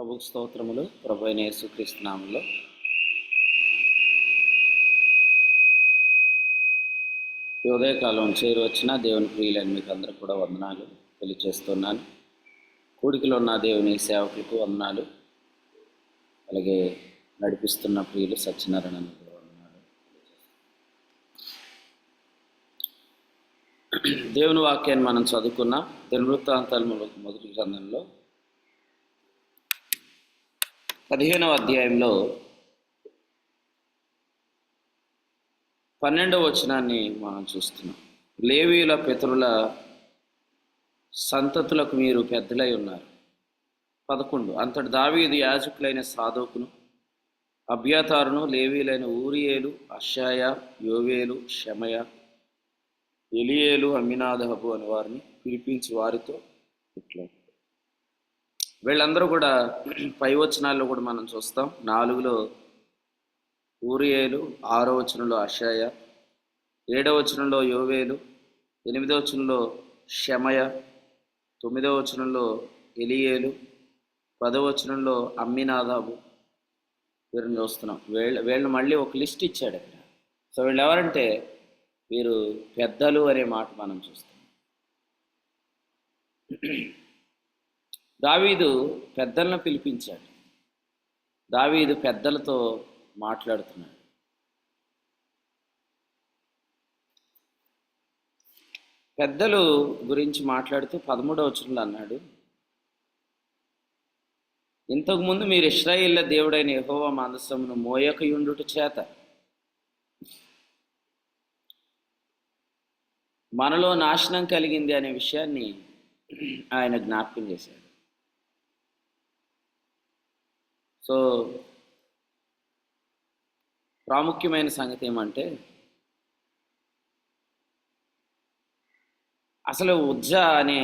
ప్రభుకు స్తోత్రములు. ప్రభు అయిన యేసుక్రీస్తు నామములో ఈ ఉదయకాలం చేరువచ్చిన దేవుని ప్రియులైన మీకు అందరూ కూడా వందనాలు తెలియచేస్తున్నాను. కూడికలో ఉన్న దేవుని సేవకులకు వందనాలు, అలాగే నడిపిస్తున్న ప్రియులు సత్యనారాయణ కూడా వందనాలు. దేవుని వాక్యాన్ని మనం చదువుకున్న దినవృత్తాంతాలు మొదటి గ్రంథంలో 15వ అధ్యాయంలో 12వ వచనాన్ని మనం చూస్తున్నాం. లేవీయుల పితరుల సంతతులకు మీరు పెద్దలై ఉన్నారు. 11 అంతటి దావీదు యాజకులైన సాదోకును, అబ్యాతారును, లేవీయులైన ఊరియేలు, అషాయ, యోవేలు, షమయ, ఎలియేలు, అమ్మినాదహబు అని వారిని పిలిపించి వారితో ఇట్లా. వీళ్ళందరూ కూడా పై వచనాల్లో కూడా మనం చూస్తాం. 4లో ఊరియేలు, 6వ వచనంలో అషాయ, 7వ వచనంలో యోవేలు, 8వ వచనంలో షమయ, 9వ వచనంలో ఎలియేలు, 10వ వచనంలో అమ్మినాదాబు. వీరిని చూస్తున్నాం. వీళ్ళని మళ్ళీ ఒక లిస్ట్ ఇచ్చాడు అక్కడ. సో వీళ్ళు ఎవరంటే వీరు పెద్దలు అనే మాట మనం చూస్తాం. దావీదు పెద్దలను పిలిపించాడు. దావీదు పెద్దలతో మాట్లాడుతున్నాడు. పెద్దలు గురించి మాట్లాడుతూ 13వ వచనంలో అన్నాడు, ఇంతకుముందు మీరు ఇశ్రాయేళ్ల దేవుడైన యెహోవా మందసమును మోయకయుండుట చేత మనలో నాశనం కలిగింది అనే విషయాన్ని ఆయన జ్ఞాపకం చేశాడు. సో ప్రాముఖ్యమైన సంగతి ఏమంటే, అసలు ఉజ్జా అనే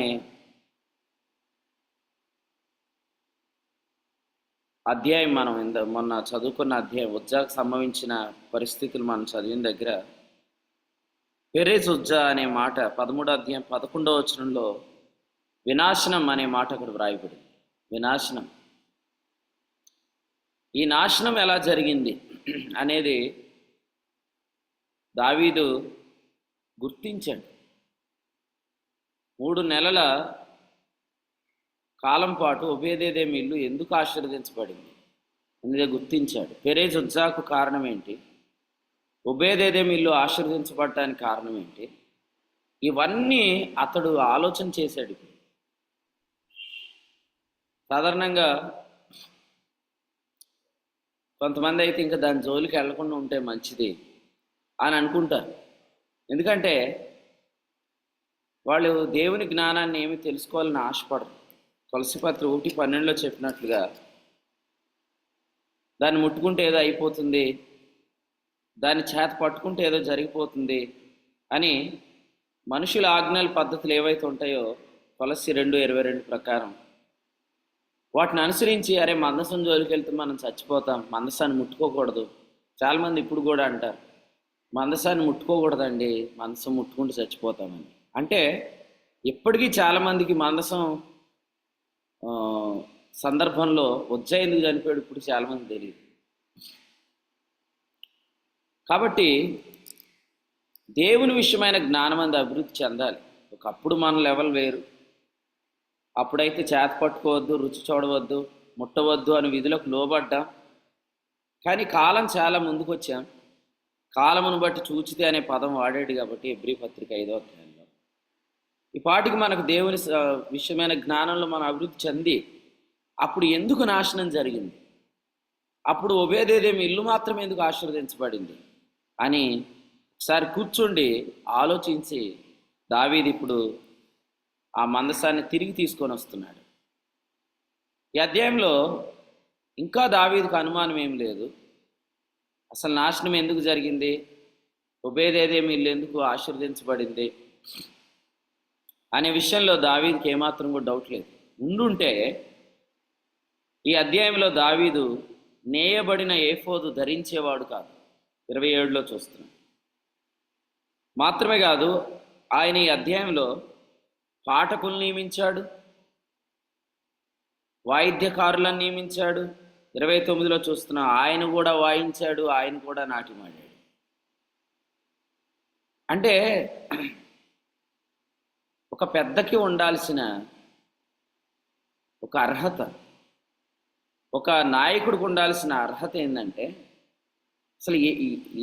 అధ్యాయం మనం మొన్న చదువుకున్న అధ్యాయం, ఉజ్జాకు సంబంధించిన పరిస్థితులు మనం చదివిన దగ్గర పెరేజ్ ఉజ్జా అనే మాట 13వ అధ్యాయం 11వ వచనంలో వినాశనం అనే మాట అక్కడ వ్రాయబడింది. వినాశనం. ఈ నాశనం ఎలా జరిగింది అనేది దావీదు గుర్తించాడు. 3 నెలల కాలం పాటు ఒబేదెదోము ఇల్లు ఎందుకు ఆశీర్వదించబడింది అనేది గుర్తించాడు. పెరేజ్ ఉజ్జాకు కారణం ఏంటి, ఒబేదెదోము ఇల్లు ఆశీర్వదించబడటానికి కారణం ఏంటి, ఇవన్నీ అతడు ఆలోచన చేశాడు. సాధారణంగా కొంతమంది అయితే ఇంకా దాని జోలికి వెళ్లకుండా ఉంటే మంచిది అని అనుకుంటారు. ఎందుకంటే వాళ్ళు దేవుని జ్ఞానాన్ని ఏమి తెలుసుకోవాలని ఆశపడరు. తులసిపత్రి 1:12లో చెప్పినట్లుగా దాన్ని ముట్టుకుంటే ఏదో అయిపోతుంది, దాన్ని చేత పట్టుకుంటే ఏదో జరిగిపోతుంది అని మనుషుల ఆజ్ఞల పద్ధతులు ఏవైతే ఉంటాయో తులసి 2:22 ప్రకారం వాటిని అనుసరించి, అరే మందసం జోలికి వెళ్తే మనం చచ్చిపోతాం, మందసాన్ని ముట్టుకోకూడదు. చాలామంది ఇప్పుడు కూడా అంటారు, మందసాన్ని ముట్టుకోకూడదండి, మందసం ముట్టుకుంటూ చచ్చిపోతామని. అంటే ఇప్పటికీ చాలామందికి మందసం సందర్భంలో ఉజ్జా ఎందుకు చనిపోయాడు ఇప్పుడు చాలామంది తెలియదు. కాబట్టి దేవుని విషయమైన జ్ఞానం అనేది అభివృద్ధి చెందాలి. ఒకప్పుడు మన లెవెల్ వేరు. అప్పుడైతే చేత పట్టుకోవద్దు, రుచి చూడవద్దు, ముట్టవద్దు అని విధులకు లోబడ్డాం. కానీ కాలం చాలా ముందుకు వచ్చాం. కాలమును బట్టి చూచితే అనే పదం వాడాడు కాబట్టి ఎబ్రీ పత్రిక 5వ అధ్యాయంలో ఈ పాటికి మనకు దేవుని విషయమైన జ్ఞానంలో మనం అభివృద్ధి చెంది, అప్పుడు ఎందుకు నాశనం జరిగింది, అప్పుడు ఒబేదెదోము ఇల్లు మాత్రం ఎందుకు ఆశీర్వదించబడింది అని ఒకసారి కూర్చుండి ఆలోచించి దావీదు ఇప్పుడు ఆ మందసాన్ని తిరిగి తీసుకొని వస్తున్నాడు. ఈ అధ్యాయంలో ఇంకా దావీదుకు అనుమానం ఏం లేదు. అసలు నాశనం ఎందుకు జరిగింది, ఒబేదెదోము ఇల్లు ఎందుకు ఆశీర్వదించబడింది అనే విషయంలో దావీదుకి ఏమాత్రం కూడా డౌట్ లేదు. ఉండుంటే ఈ అధ్యాయంలో దావీదు నేయబడిన ఏఫోదు ధరించేవాడు కాదు. 27లో చూస్తున్నాం. మాత్రమే కాదు, ఆయన ఈ అధ్యాయంలో పాఠకులు నియమించాడు, వాయిద్యకారులను నియమించాడు. 29లో చూస్తున్నాం, ఆయన కూడా వాయించాడు, ఆయన కూడా నాట్యమాడాడు. అంటే ఒక పెద్దకి ఉండాల్సిన ఒక అర్హత, ఒక నాయకుడికి ఉండాల్సిన అర్హత ఏంటంటే, అసలు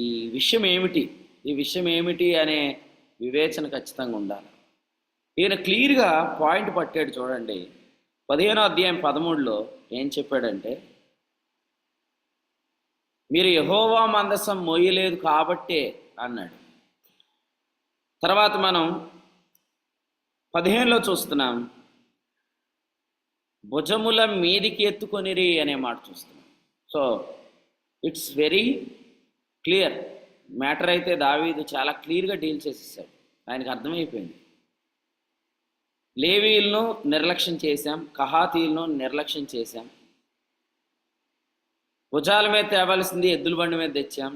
ఈ విషయం ఏమిటి, ఈ విషయం ఏమిటి అనే వివేచన ఖచ్చితంగా ఉండాలి. ఈయన క్లియర్గా పాయింట్ పట్టాడు. చూడండి, 15వ అధ్యాయం 13లో ఏం చెప్పాడంటే, మీరు యెహోవా మందసం మోయలేదు కాబట్టే అన్నాడు. తర్వాత మనం 15లో చూస్తున్నాం, భుజముల మీదికి ఎత్తుకొనిరి అనే మాట చూస్తున్నాం. So it's very clear matter. అయితే దావీదు చాలా క్లియర్గా డీల్ చేసేసాడు. ఆయనకు అర్థమైపోయింది, లేవీయులను నిర్లక్ష్యం చేశాం, కహాతీయులను నిర్లక్ష్యం చేశాం, భుజాల మీద తేవాల్సింది ఎద్దుల బండి మీద తెచ్చాం,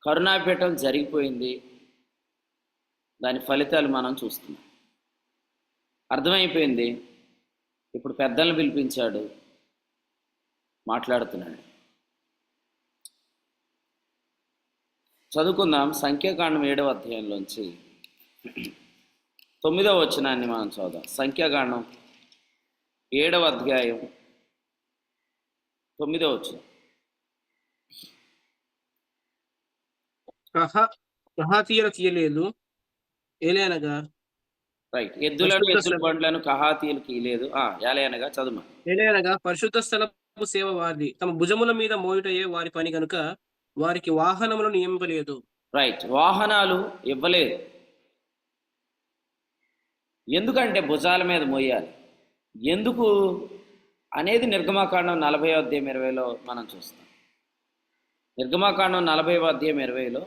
కరుణాపీఠం జరిగిపోయింది. దాని ఫలితాలు మనం చూస్తున్నాం. అర్థమైపోయింది. ఇప్పుడు పెద్దలను పిలిపించాడు, మాట్లాడుతున్నాడు. చదువుకుందాం. సంఖ్యాకాండం 7వ అధ్యాయంలోంచి 9వ వచనాన్ని మనం చదువుదాం. సంఖ్యాకాండం 7వ అధ్యాయం 9వ వచనం. కహాతీయులు తీయలేదు, ఏలయనగా రైట్, ఎద్దుల బండ్లను కహాతీయులకి లేదు. ఏలయనగా చదువు. ఏలయనగా పరిశుద్ధ స్థలపు సేవ వారిది, తమ భుజముల మీద మోయుటయే వారి పని కనుక వారికి వాహనములను నియమింపలేదు. రైట్, వాహనాలు ఇవ్వలేదు. ఎందుకంటే భుజాల మీద మోయాలి. ఎందుకు అనేది నిర్గమాకాండం 40వ అధ్యాయం 20లో మనం చూస్తాం. నిర్గమాకాండం 40వ అధ్యాయం 20లో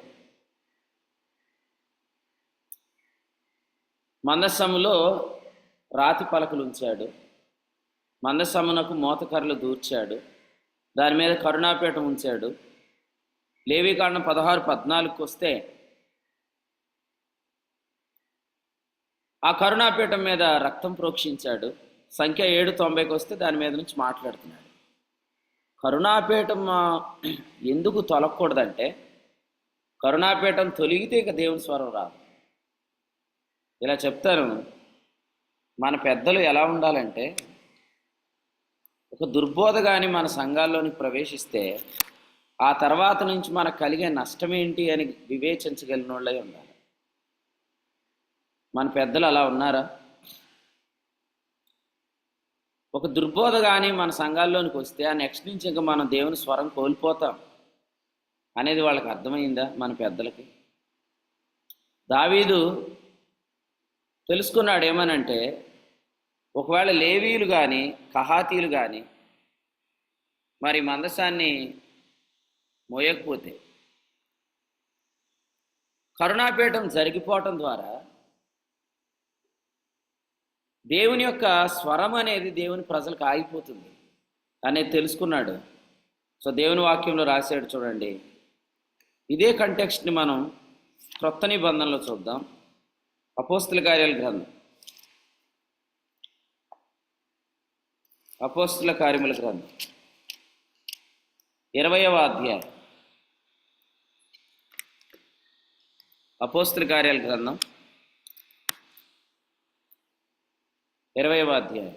మందసములో రాతి పలకలు ఉంచాడు, మందసమునకు మోతకర్రలు దూర్చాడు, దాని మీద కరుణాపీఠం ఉంచాడు. లేవీకాండం 16-14కి వస్తే ఆ కరుణాపీఠం మీద రక్తం ప్రోక్షించాడు. సంఖ్య 7:90కి వస్తే దాని మీద నుంచి మాట్లాడుతున్నాడు. కరుణాపీఠం ఎందుకు తొలగకూడదంటే, కరుణాపీఠం తొలిగితే ఇక దేవుని స్వరం రాదు. ఇలా చెప్తాను, మన పెద్దలు ఎలా ఉండాలంటే, ఒక దుర్బోధ కానీ మన సంఘాల్లోనికి ప్రవేశిస్తే ఆ తర్వాత నుంచి మనకు కలిగే నష్టం ఏంటి అని వివేచించగలిగిన వాళ్ళే ఉండాలి. మన పెద్దలు అలా ఉన్నారా? ఒక దుర్బోధ కానీ మన సంఘాల్లోనికి వస్తే ఆ నెక్స్ట్ నుంచి ఇంకా మనం దేవుని స్వరం కోల్పోతాం అనేది వాళ్ళకి అర్థమైందా? మన పెద్దలకి. దావీదు తెలుసుకున్నాడు ఏమనంటే, ఒకవేళ లేవీయులు కానీ కహాతీయులు కానీ మరి మందసాన్ని మోయకపోతే, కరుణాపీఠం జరిగిపోవటం ద్వారా దేవుని యొక్క స్వరం అనేది దేవుని ప్రజలకు ఆగిపోతుంది అనేది తెలుసుకున్నాడు. సో దేవుని వాక్యంలో రాశాడు. చూడండి, ఇదే కంటెక్స్ట్ని మనం క్రొత్త నిబంధనలో చూద్దాం. అపోస్తుల కార్యాల గ్రంథం, అపోస్తుల కార్యముల గ్రంథం 20వ అధ్యాయం. అపోస్తుల కార్యాల గ్రంథం 20వ అధ్యాయం.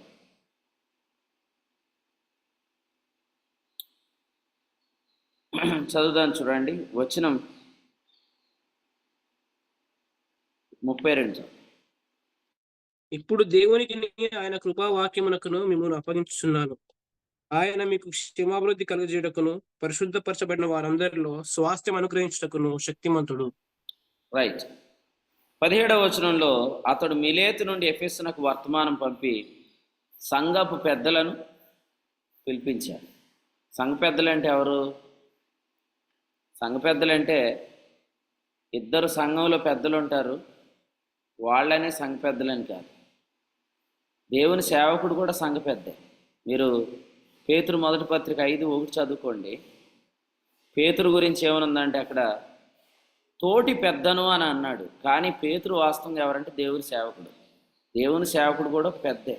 చదువుదాం. చూడండి, వచనం 32. ఇప్పుడు దేవునికి ఆయన కృపావాక్యమునకును మిమ్మల్ని అప్పగించుచున్నాను. ఆయన మీకు క్షేమాభివృద్ధి కలుగజేయటకును పరిశుద్ధపరచబడిన వారందరిలో స్వాస్థ్యం అనుగ్రహించటకును శక్తిమంతుడు. రైట్, 17వ వచనంలో, అతడు మిలేతు నుండి ఎఫెసునకు వర్తమానం పంపి సంఘపు పెద్దలను పిలిపించాడు. సంఘ పెద్దలు అంటే ఎవరు? సంఘ పెద్దలంటే ఇద్దరు సంఘంలో పెద్దలు ఉంటారు, వాళ్ళనే సంఘ పెద్దలని కాదు. దేవుని సేవకుడు కూడా సంఘ పెద్దే. మీరు పేతురు 1 పత్రిక 5:1 చదువుకోండి. పేతురు గురించి ఏమనుందంటే, అక్కడ తోటి పెద్దను అని అన్నాడు. కానీ పేతురు వాస్తవంగా ఎవరంటే దేవుని సేవకుడు. దేవుని సేవకుడు కూడా పెద్దే.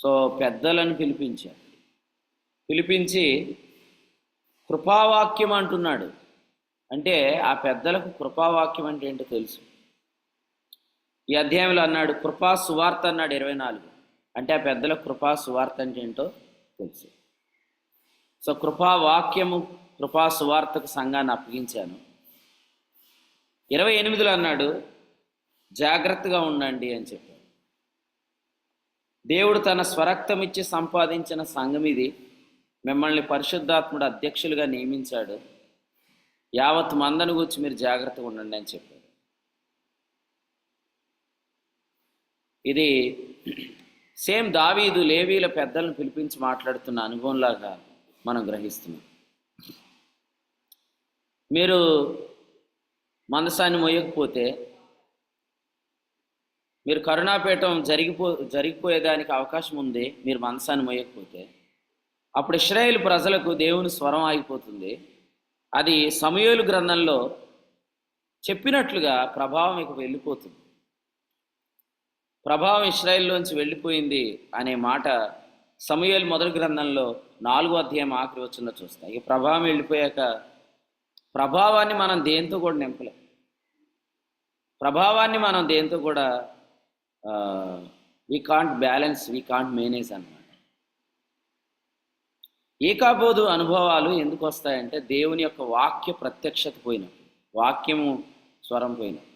సో పెద్దలను పిలిపించి కృపావాక్యం అంటున్నాడు. అంటే ఆ పెద్దలకు కృపావాక్యం అంటే ఏంటో తెలుసు. ఈ అధ్యాయంలో అన్నాడు కృపా సువార్త అన్నాడు 24. అంటే ఆ పెద్దలకు కృపా సువార్త అంటే ఏంటో తెలుసు. సో కృపావాక్యము కృపా సువార్తకు సంఘాన్ని అప్పగించాను. 28లో అన్నాడు జాగ్రత్తగా ఉండండి అని చెప్పాడు. దేవుడు తన స్వరక్తం ఇచ్చి సంపాదించిన సంఘం ఇది. మిమ్మల్ని పరిశుద్ధాత్ముడు అధ్యక్షులుగా నియమించాడు. యావత్ మందను గురించి మీరు జాగ్రత్తగా ఉండండి అని చెప్పాడు. ఇది సేమ్ దావీదు లేవీల పెద్దలను పిలిపించి మాట్లాడుతున్న అనుభవంలాగా మనం గ్రహిస్తున్నాం. మీరు మందసాన్ని మోయకపోతే, మీరు కరుణాపీఠం జరిగిపోయేదానికి అవకాశం ఉంది. మీరు మందసాన్ని మోయకపోతే అప్పుడు ఇశ్రాయేలు ప్రజలకు దేవుని స్వరం ఆగిపోతుంది. అది సమూయేలు గ్రంథంలో చెప్పినట్లుగా ప్రభావం ఇక వెళ్ళిపోతుంది. ప్రభావం ఇశ్రాయేల్లోంచి వెళ్ళిపోయింది అనే మాట సమూయేలు మొదటి గ్రంథంలో 4వ అధ్యాయం ఆఖరి వచనంలో చూస్తాం. ఈ ప్రభావం వెళ్ళిపోయాక ప్రభావాన్ని మనం దేంతో కూడా నింపలేం. ప్రభావాన్ని మనం దేంతో కూడా we can't balance, we can't manage అన్నమాట. ఏకాబోధు అనుభవాలు ఎందుకు వస్తాయంటే దేవుని యొక్క వాక్య ప్రత్యక్షత పోయినప్పుడు, వాక్యము స్వరం పోయినప్పుడు.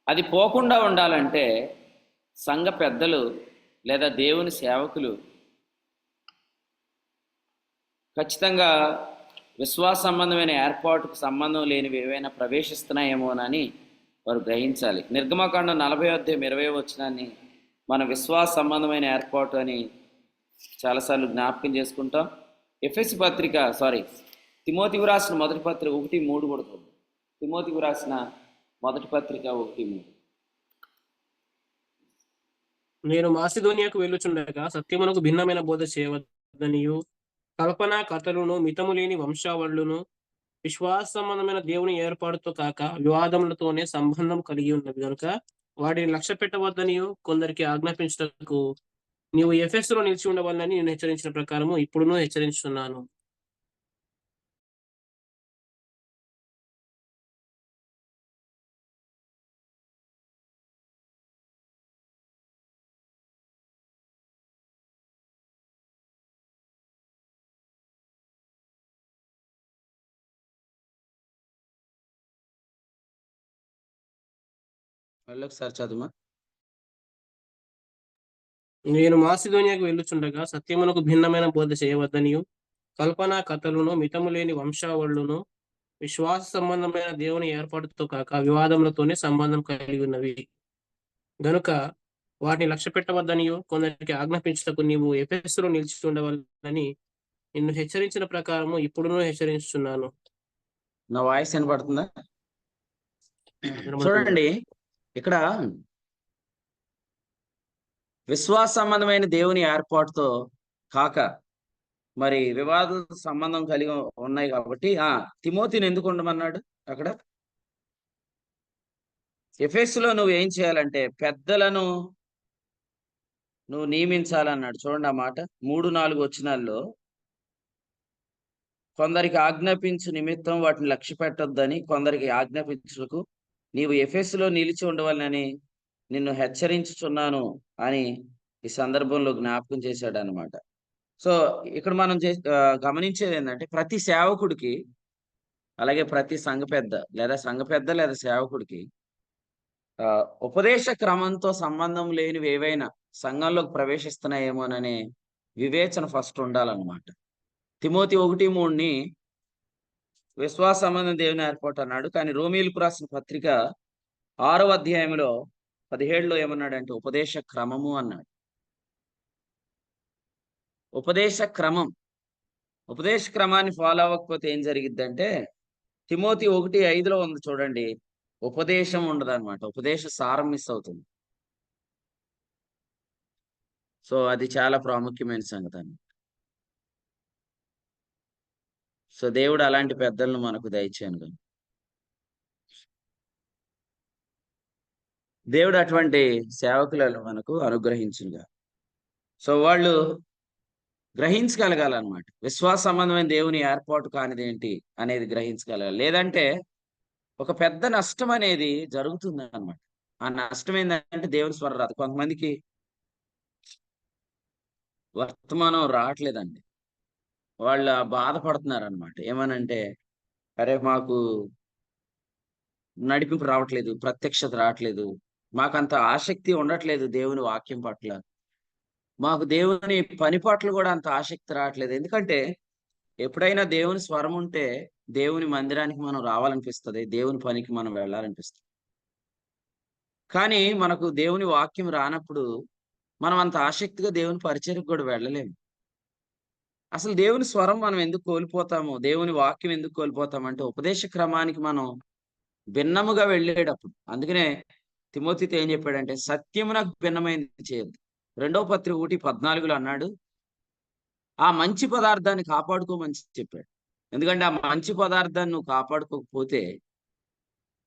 అది పోకుండా ఉండాలంటే సంఘ పెద్దలు లేదా దేవుని సేవకులు ఖచ్చితంగా విశ్వాస సంబంధమైన ఏర్పాటుకు సంబంధం లేనివి ఏవైనా ప్రవేశిస్తున్నాయేమోనని వారు గ్రహించాలి. నిర్గమకాండం 40వ అధ్యాయం 20వ వచనాన్ని మన విశ్వాస సంబంధమైన ఏర్పాటు అని చాలాసార్లు జ్ఞాపకం చేసుకుంటాం. తిమోతికి రాసిన మొదటి పత్రిక 1:3 కూడా చూద్దాం. తిమోతికి రాసిన మొదటి పత్రిక 1:3. నేను మాసిదోనియాకు వెళ్ళుచుండగా సత్యమునకు భిన్నమైన బోధ చేయవద్దనియు, కల్పన కథలును మితము లేని వంశావళులను విశ్వాస సంబంధమైన దేవుని ఏర్పాటుతో కాక వివాదములతోనే సంబంధం కలిగి ఉన్నది కనుక వాటిని లక్ష్య పెట్టవద్దనియు కొందరికి ఆజ్ఞాపించుటకు నీవు ఎఫెసులో నిలిచి ఉండవాలని నేను హెచ్చరించిన ప్రకారము ఇప్పుడును హెచ్చరించుతున్నాను. ఒకసారి చదువు. నేను మాసిదోనియాకు వెళ్ళుచుండగా సత్యమునకు భిన్నమైన బోధ చేయవద్దనియు, కల్పన కథలును మితము లేని వంశావళులను విశ్వాస సంబంధమైన దేవుని ఏర్పాటుతో కాక వివాదములతోనే సంబంధం కలిగి ఉన్నవి గనుక వాటిని లక్ష్య పెట్టవద్దనియు కొందరికి ఆజ్ఞాపించుటకు నీవు ఎఫెసులో నిలిచి ఉండవాలని నిన్ను హెచ్చరించిన ప్రకారము ఇప్పుడును హెచ్చరించుచున్నాను. నా వాయిస్ వినపడుతుందా? చూడండి, ఇక్కడ విశ్వాస సంబంధమైన దేవుని ఏర్పాటుతో కాక మరి వివాద సంబంధం కలిగి ఉన్నాయి కాబట్టి తిమోతిని ఎందుకు ఉండమన్నాడు? అక్కడ ఎఫెసులో నువ్వు ఏం చేయాలంటే పెద్దలను నువ్వు నియమించాలన్నాడు. చూడండి ఆ మాట 3-4 వచనాల్లో, కొందరికి ఆజ్ఞాపించు నిమిత్తం వాటిని లక్ష్య పెట్టొద్దని, కొందరికి ఆజ్ఞాపించుటకు నీవు ఎఫెసులో నిలిచి ఉండవాలని నిన్ను హెచ్చరించుచున్నాను అని ఈ సందర్భంలో జ్ఞాపకం చేశాడు అనమాట. సో ఇక్కడ మనం గమనించేది ఏంటంటే ప్రతి సేవకుడికి, అలాగే ప్రతి సంఘ పెద్ద లేదా సేవకుడికి ఉపదేశ క్రమంతో సంబంధం లేనివి ఏవైనా సంఘంలోకి ప్రవేశిస్తున్నాయేమోననే వివేచన ఫస్ట్ ఉండాలన్నమాట. తిమోతి 1:3ని విశ్వాస సంబంధం దేవుని ఏర్పాటు అన్నాడు. కానీ రోమీయులకు రాసిన పత్రిక 6వ అధ్యాయంలో 17లో ఏమన్నాడంటే ఉపదేశ క్రమము అన్నాడు. ఉపదేశ క్రమాన్ని ఫాలో అవ్వకపోతే ఏం జరిగిద్దంటే తిమోతి 1:5లో ఉంది చూడండి, ఉపదేశం ఉండదు అనమాట. ఉపదేశ సారం మిస్ అవుతుంది. సో అది చాలా ప్రాముఖ్యమైన సంగతి. సో దేవుడు అలాంటి పెద్దలను మనకు దయచేయను. దేవుడు అటువంటి సేవకులను మనకు అనుగ్రహించుగా. సో వాళ్ళు గ్రహించగలగాలన్నమాట. విశ్వాస సంబంధమైన దేవుని ఏర్పాటు కానిదేంటి అనేది గ్రహించగలగాలి. లేదంటే ఒక పెద్ద నష్టం అనేది జరుగుతుందన్నమాట. ఆ నష్టం ఏందంటే దేవుని స్వరం రాదు. కొంతమందికి వర్తమానం రావట్లేదండి. వాళ్ళు బాధపడుతున్నారన్నమాట. ఏమనంటే, "అరే! మాకు నడిపింపు రావట్లేదు. ప్రత్యక్షత రావట్లేదు. మాకంత ఆసక్తి ఉండట్లేదు దేవుని వాక్యం పట్ల. మాకు దేవుని పని పట్ల కూడా అంత ఆసక్తి రావట్లేదు." ఎందుకంటే ఎప్పుడైనా దేవుని స్వరం ఉంటే దేవుని మందిరానికి మనం రావాలనిపిస్తది. దేవుని పనికి మనం వెళ్ళాలనిపిస్తది. కానీ మనకు దేవుని వాక్యం రానప్పుడు మనం అంత ఆసక్తిగా దేవుని పరిచర్యకు కూడా వెళ్ళలేము. అసలు దేవుని స్వరం మనం ఎందుకు కోల్పోతాము? దేవుని వాక్యం ఎందుకు కోల్పోతామంటే ఉపదేశ క్రమానికి మనం భిన్నముగా వెళ్ళేటప్పుడు. అందుకనే తిమోతితో ఏం చెప్పాడంటే సత్యమునకు భిన్నమైనది చేయొద్దు. రెండో పత్రిక 1:14లో అన్నాడు, ఆ మంచి పదార్థాన్ని కాపాడుకోమని చెప్పాడు. ఎందుకంటే ఆ మంచి పదార్థాన్ని నువ్వు కాపాడుకోకపోతే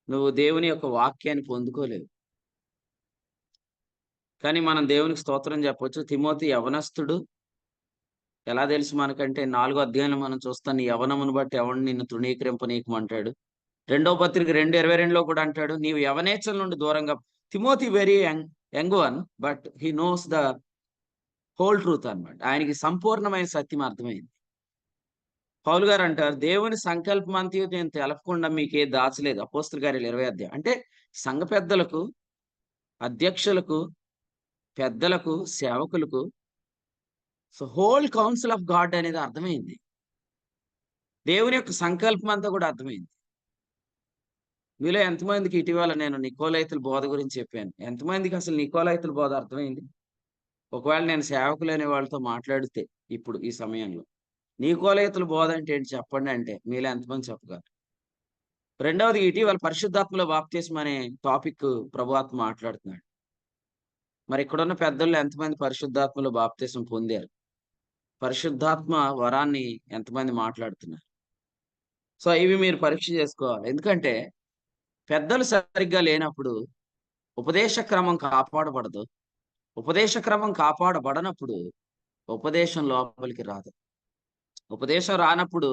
నువ్వు దేవుని యొక్క వాక్యాన్ని పొందుకోలేవు. కానీ మనం దేవునికి స్తోత్రం చెప్పొచ్చు. తిమోతి యవనస్తుడు. ఎలా తెలుసు మనకంటే 4 అధ్యాయంలో మనం చూస్తాం. నీ యవ్వనమును బట్టి ఎవడు నిన్ను తృణీకరింపనీయకుమంటాడు. రెండో పత్రిక 2:22లో కూడా అంటాడు. నీవు యవనేచ్చల నుండి దూరంగా Timothy very young one but he knows the whole truth అన్నమాట. ఆయనకి సంపూర్ణమైన సత్యం అర్థమైంది. పౌలు గారు అంటారు, దేవుని సంకల్పం అంతయు నేను తెలపకుండా మీకే దాచలేదు. అపోస్తలుల కార్యాలు 20 అధ్యాయం. అంటే సంఘ పెద్దలకు, అధ్యక్షులకు, పెద్దలకు, సేవకులకు హోల్ కౌన్సిల్ ఆఫ్ గాడ్ అనేది అర్థమైంది. దేవుని యొక్క సంకల్పం అంతా కూడా అర్థమైంది. మీలో ఎంతమందికి ఇటీవల నేను నికోలైతుల బోధ గురించి చెప్పాను. ఎంతమందికి అసలు నికోలైతుల బోధ అర్థమైంది? ఒకవేళ నేను సేవకులనే వాళ్ళతో మాట్లాడితే ఇప్పుడు ఈ సమయంలో, నికోలైతుల బోధ అంటే ఏంటి చెప్పండి అంటే మీలో ఎంతమంది చెప్పగలరు? రెండవది ఇటీవల పరిశుద్ధాత్మలో బాప్తిస్మం అనే టాపిక్ ప్రభువాత్మ మాట్లాడుతున్నాడు. మరి ఇక్కడున్న పెద్దల్లో ఎంతమంది పరిశుద్ధాత్మలో బాప్తిస్మం పొందారు? పరిశుద్ధాత్మ వరాన్ని ఎంతమంది మాట్లాడుతున్నారు? సో ఇవి మీరు పరీక్ష చేసుకోవాలి. ఎందుకంటే పెద్దలు సరిగ్గా లేనప్పుడు ఉపదేశ క్రమం కాపాడబడదు. ఉపదేశ క్రమం కాపాడబడనప్పుడు ఉపదేశం లోపలికి రాదు. ఉపదేశం రానప్పుడు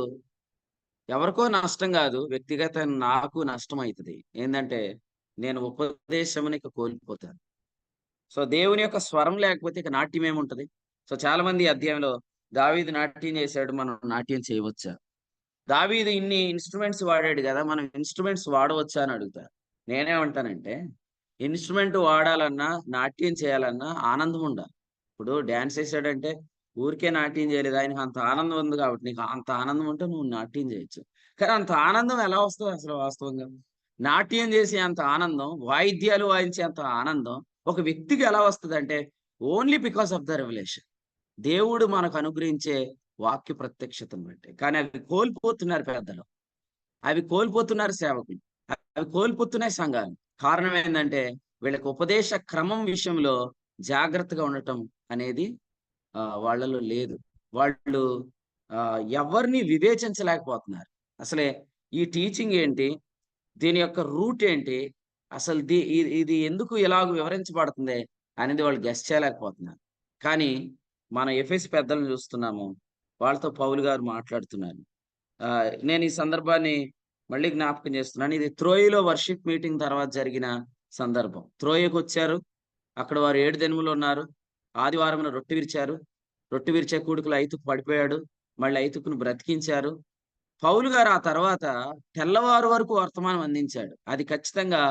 ఎవరికో నష్టం గాదు. వ్యక్తిగతంగా నాకు నష్టమైతది. ఏందంటే నేను ఉపదేశమునిక కోల్పోతాను. సో దేవుని యొక్క స్వరం లేకపోతే ఇక నాట్యం ఏముంటది? సో చాలా మంది ఈ అధ్యాయంలో దావీదు నాట్యం చేశాడు. మనం నాట్యం చేయవచ్చా? దావీదు ఇన్ని ఇన్‌స్ట్రుమెంట్స్ వాడాడు గదా! మనం ఇన్‌స్ట్రుమెంట్స్ వాడవచ్చా అని అడుగుతారు. నేనేమంటానంటే ఇన్‌స్ట్రుమెంట్ వాడాలన్నా, నాట్యం చేయాలన్నా ఆనందం ఉండాలి. ఇప్పుడు డాన్స్ ఏసాడంటే ఊరికే నాట్యం చేయలేదు. ఆయనకి అంత ఆనందం ఉంది కాబట్టి నీకు అంత ఆనందం ఉంటే నువ్వు నాట్యం చేయొచ్చు. కానీ అంత ఆనందం ఎలా వస్తది అసలు వాస్తవంగా? నాట్యం చేసే అంత ఆనందం, వాయిద్యాలు వాయించే అంత ఆనందం ఒక వ్యక్తికి ఎలా వస్తదంటే only because of the revolution. దేవుడు మనకు అనుగ్రహించే వాక్య ప్రత్యక్షతను బట్టి. కానీ అవి కోల్పోతున్నారు పెద్దలు. అవి కోల్పోతున్నారు సేవకులు. అవి కోల్పోతున్నాయి సంఘాలు. కారణం ఏందంటే వీళ్ళకి ఉపదేశ క్రమం విషయంలో జాగ్రత్తగా ఉండటం అనేది వాళ్ళలో లేదు. వాళ్ళు ఎవరిని వివేచించలేకపోతున్నారు. అసలే ఈ టీచింగ్ ఏంటి? దీని యొక్క రూట్ ఏంటి? అసలు ఇది ఎందుకు ఇలాగ వివరించబడుతుంది అనేది వాళ్ళు గెస్ చేయలేకపోతున్నారు. కానీ మన ఎఫెసు పెద్దలను చూస్తున్నాము. వాళ్ళతో పౌలు గారు మాట్లాడుతున్నారు. నేను ఈ సందర్భాన్ని మళ్ళీ జ్ఞాపకం చేస్తున్నాను. ఇది త్రోయలో వర్షిప్ మీటింగ్ తర్వాత జరిగిన సందర్భం. త్రోయకొచ్చారు. అక్కడ వారు 7 దినములు ఉన్నారు. ఆదివారమున రొట్టె విరిచారు. రొట్టె విరిచే కూడుకులో ఐతుకు పడిపోయాడు. మళ్ళీ ఐతుకును బ్రతికించారు. పౌలు గారు ఆ తర్వాత తెల్లవారు వరకు వర్తమానం అందించాడు. అది ఖచ్చితంగా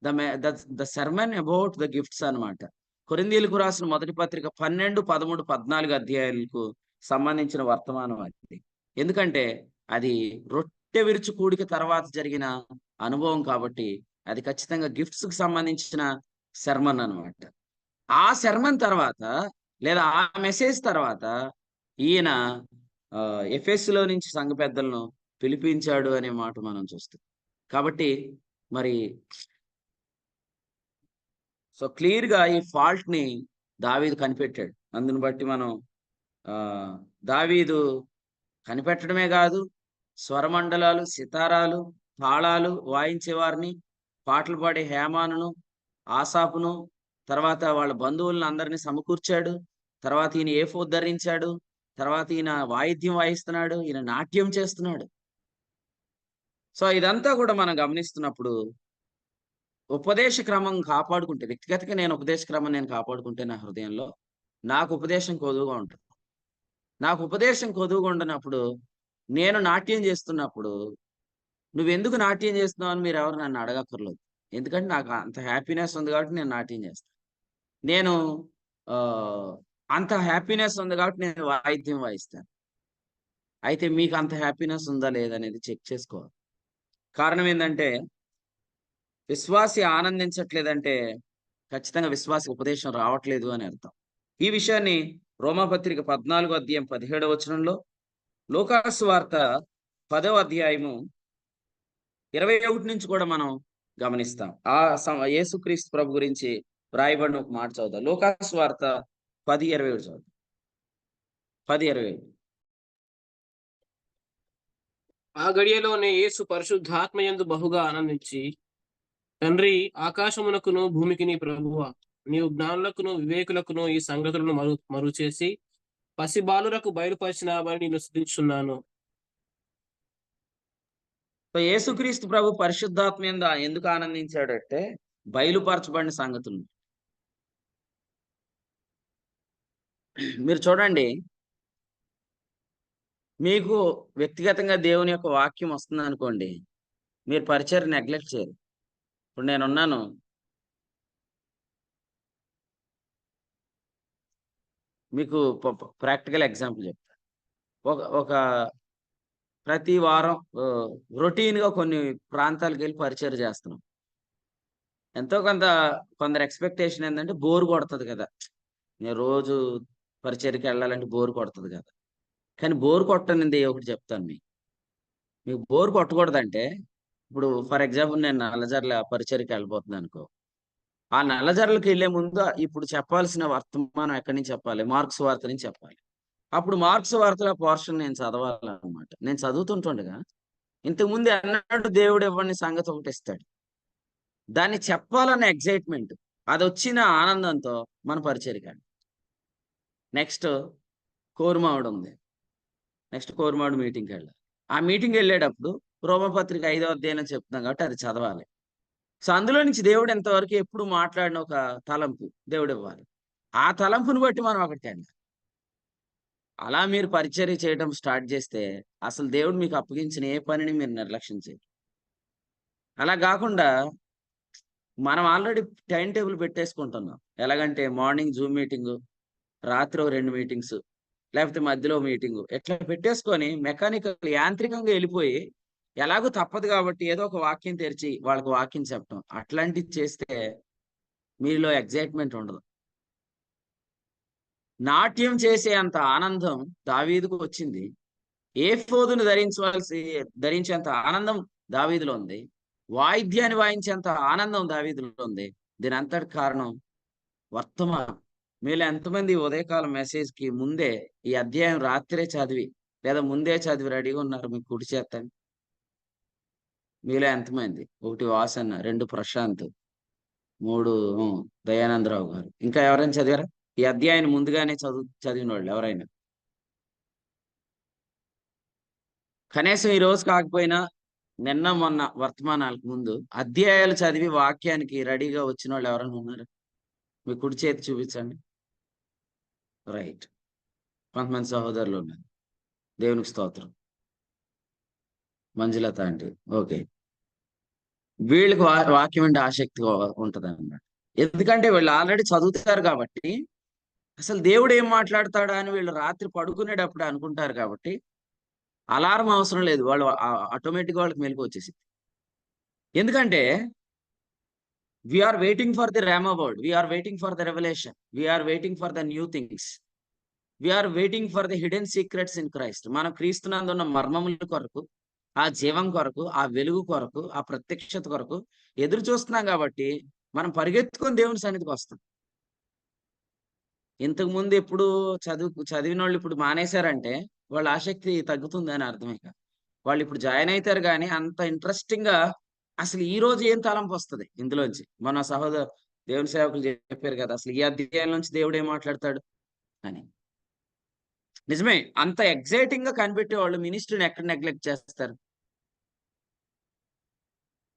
the may the the sermon about the gifts అన్నమాట. కొరింథీయులకు రాసిన మొదటి పత్రిక 12, 13, 14 అధ్యాయాలకు సంబంధించిన వర్తమానం అది. ఎందుకంటే అది రొట్టె విరుచు కూడిక తర్వాత జరిగిన అనుభవం కాబట్టి అది ఖచ్చితంగా గిఫ్ట్స్‌కి సంబంధించిన సెర్మన్ అన్నమాట. ఆ సెర్మన్ తర్వాత లేదా ఆ మెసేజ్ తర్వాత ఈయన ఎఫెసులో నుంచి సంఘ పెద్దలను పిలిపించాడు అనే మాట మనం చూస్తాం. కాబట్టి మరి సో క్లియర్‌గా ఈ ఫాల్ట్‌ని దావీదు కనిపెట్టాడు. అందుని బట్టి మనం ఆహ్, దావీదు కనిపెట్టడమే గాదు, స్వరమండలాలు, సితారాలు, తాళాలు వాయించేవారిని, పాటలు పాడే హేమానును, ఆసాపును, తర్వాత వాళ్ళ బంధువులను అందరినీ సమకూర్చాడు. తర్వాత ఈయన ఏఫోద్ ధరించాడు. తర్వాత ఈయన వాయిద్యం వాయిస్తున్నాడు. ఈయన నాట్యం చేస్తున్నాడు. సో ఇదంతా కూడా మనం గమనిస్తున్నప్పుడు ఉపదేశ క్రమం కాపాడుకుంటే, వ్యక్తిగతంగా నేను ఉపదేశ క్రమం నేను కాపాడుకుంటే నా హృదయంలో నాకు ఉపదేశం కొదువుగా ఉంటుంది. నాకు ఉపదేశం కొదువుగా ఉండనప్పుడు నేను నాట్యం చేస్తున్నప్పుడు నువ్వెందుకు నాట్యం చేస్తున్నావు అని మీరెవరు నన్ను అడగక్కర్లేదు. ఎందుకంటే నాకు అంత హ్యాపీనెస్ ఉంది కాబట్టి నేను నాట్యం చేస్తాను. నేను ఆహ్, అంత హ్యాపీనెస్ ఉంది కాబట్టి నేను వాయిద్యం వాయిస్తాను. అయితే మీకు అంత హ్యాపీనెస్ ఉందా లేదా అనేది చెక్ చేసుకోవాలి. కారణం ఏందంటే విశ్వాసి ఆనందించట్లేదంటే ఖచ్చితంగా విశ్వాసికి ఉపదేశం రావట్లేదు అని అర్థం. ఈ విషయాన్ని రోమాపత్రిక 14 అధ్యాయం 17 వచనంలో, లూకాసు వార్త 10వ అధ్యాయము 21 నుంచి కూడా మనం గమనిస్తాం. యేసుక్రీస్తు ప్రభు గురించి వ్రాయబడిన ఒక మాట చదువుదాం. లూకాసు వార్త 10:27 చదువుదాం. 10:27. ఆ గడియలోనే యేసు పరిశుద్ధాత్మయందు బహుగా ఆనందించి, తండ్రి, ఆకాశమునకును భూమికిని ప్రభువా, నీవు జ్ఞానులకును వివేకులకును ఈ సంగతులను మరుచేసి పసిబాలురకు బయలుపరిచినావని నిన్ను స్తుతించుచున్నాను. సో యేసుక్రీస్తు ప్రభు పరిశుద్ధాత్మ యందు ఎందుకు ఆనందించాడంటే బయలుపరచబడిన సంగతులు. మీరు చూడండి, మీకు వ్యక్తిగతంగా దేవుని యొక్క వాక్యం వస్తుందనుకోండి, మీరు పరిచర్య నెగ్లెక్ట్ చేయరు. ఇప్పుడు నేనున్నాను. మీకు ప్రాక్టికల్ ఎగ్జాంపుల్ చెప్తా. ఒక ఒక ప్రతి వారం రొటీన్‌గా కొన్ని ప్రాంతాలకెళ్ళి పరిచర్య చేస్తున్నాం. ఎంతో కొంత కొందరి ఎక్స్‌పెక్టేషన్ ఏందంటే బోర్ కొడతది కదా! నేను రోజు పరిచర్యకెళ్ళాలంటే బోర్ కొడతది కదా! కానీ బోర్ కొట్టనిది ఒకటి చెప్తాను మీకు. మీకు బోర్ కొట్టకూడదంటే, ఇప్పుడు ఫర్ ఎగ్జాంపుల్ నేను నల్లజర్ల పరిచర్యకెళ్ళిపోతున్నాననుకో. ఆ నల్లజర్లకెళ్ళే ముందు ఇప్పుడు చెప్పాల్సిన వర్తమానం ఎక్కడి నుంచి చెప్పాలి? మార్క్స్ వార్త నుంచి చెప్పాలి. అప్పుడు మార్క్స్ వార్తలో పోర్షన్ నేను చదవాలన్నమాట. నేను చదువుతుంటుండగా ఇంతకుముందు ఎన్నడూ దేవుడు ఇవ్వని సంగతి ఒకటిస్తాడు. దాన్ని చెప్పాలన్న ఎక్సైట్‌మెంట్, అదొచ్చిన ఆనందంతో మన పరిచర్యకెళ్ళాలి. నెక్స్ట్ కోరుమావిడుంది. నెక్స్ట్ కోరుమావిడి మీటింగ్‌కెళ్ళాలి. ఆ మీటింగ్‌కెళ్ళేటప్పుడు రోమపత్రిక 5వ అధ్యాయం చెప్తున్నాం కాబట్టి అది చదవాలి. సో, అందులో నుంచి దేవుడు ఇంతవరకు ఎప్పుడు మాట్లాడిన ఒక తలంపు దేవుడివ్వాలి. ఆ తలంపుని బట్టి మనం అక్కడికెళ్ళాలి. అలా మీరు పరిచర్య చేయడం స్టార్ట్ చేస్తే అసలు దేవుడు మీకు అప్పగించిన ఏ పనిని మీరు నిర్లక్ష్యం చేయరు. అలా గాకుండా మనం ఆల్రెడీ టైమ్ టేబుల్ పెట్టేసుకుంటున్నాం. ఎలాగంటే మార్నింగ్ జూమ్ మీటింగు, రాత్రి ఓ 2 మీటింగ్స్, లేకపోతే మధ్యలో మీటింగు. ఇట్లా పెట్టేసుకొని మెకానికల్ యాంత్రికంగా ఎళ్ళిపోయి, ఎలాగో తప్పదు కాబట్టి ఏదో ఒక వాక్యం తెరిచి వాళ్ళకి వాక్యం చెప్పటం. అట్లాంటిది చేస్తే మీలో ఎక్సైట్‌మెంట్ ఉండదు. నాట్యం చేసే అంత ఆనందం దావీదుకు వచ్చింది. ఏఫోదును ధరించేంత ఆనందం దావీదులో ఉంది. వాయిద్యాన్ని వాయించేంత ఆనందం దావీదులో ఉంది. దీనంతటికి కారణం వర్తమానం. మీలో ఎంతమంది ఈ ఉదయకాలం మెసేజ్‌కి ముందే ఈ అధ్యాయం రాత్రే చదివి, లేదా ముందే చదివి రెడీగా ఉన్నారు? మీకు కుడి చేత్తండి. మీలో ఎంతమంది? 1 వాసన్న, 2 ప్రశాంత్, 3 దయానందరావు గారు. ఇంకా ఎవరైనా చదివారా? ఈ అధ్యాయాన్ని ముందుగానే చదివినోళ్ళు ఎవరైనా? కనీసం ఈ రోజు కాకపోయినా నిన్న, మొన్న వర్తమానాలకు ముందు అధ్యాయాలు చదివి వాక్యానికి రెడీగా వచ్చినోళ్ళు ఎవరైనా ఉన్నారా? మీ కుడి చేతి చూపించండి. రైట్. కొంతమంది సహోదరులున్నారు. దేవునికి స్తోత్రం. మంజులత ఆంటీ. ఓకే. వీళ్ళకి వాక్యం అంటే ఆసక్తి ఉంటదన్నమాట. ఎందుకంటే వీళ్ళు ఆల్రెడీ చదువుతారు కాబట్టి, అసలు దేవుడు ఏం మాట్లాడతాడా అని వీళ్ళు రాత్రి పడుకునేటప్పుడు అనుకుంటారు కాబట్టి, అలారం అవసరం లేదు. వాళ్ళు ఆటోమేటిక్‌గా వాళ్ళకి మెలుకువ వచ్చేసిద్ది. ఎందుకంటే we are waiting for the Rhema word. We are waiting for the revelation. We are waiting for the new things. We are waiting for the hidden secrets in Christ. మనం క్రీస్తునందున్న మర్మముల కొరకు, ఆ జీవం కొరకు, ఆ వెలుగు కొరకు, ఆ ప్రత్యక్షత కొరకు ఎదురు చూస్తున్నాం కాబట్టి మనం పరిగెత్తుకొని దేవుని సన్నిధికి వస్తాం. ఇంతకు ముందు ఎప్పుడు చదివినోళ్ళు ఇప్పుడు మానేశారంటే వాళ్ళ ఆసక్తి తగ్గుతుందని అర్థమే ఇక. వాళ్ళు ఇప్పుడు జాయిన్ అయితారు గానీ అంత ఇంట్రెస్టింగ్‌గా అసలు ఈ రోజు ఏం తలంపు వస్తది ఇందులోంచి. మన దేవుని సేవకులు చెప్పారు కదా, అసలు ఈ అధ్యాయం నుంచి దేవుడు ఏం మాట్లాడతాడు అని. నిజమే, అంత ఎగ్జైటింగ్ గా కనిపెట్టే వాళ్ళు మినిస్ట్రీని ఎక్కడ నెగ్లెక్ట్ చేస్తారు?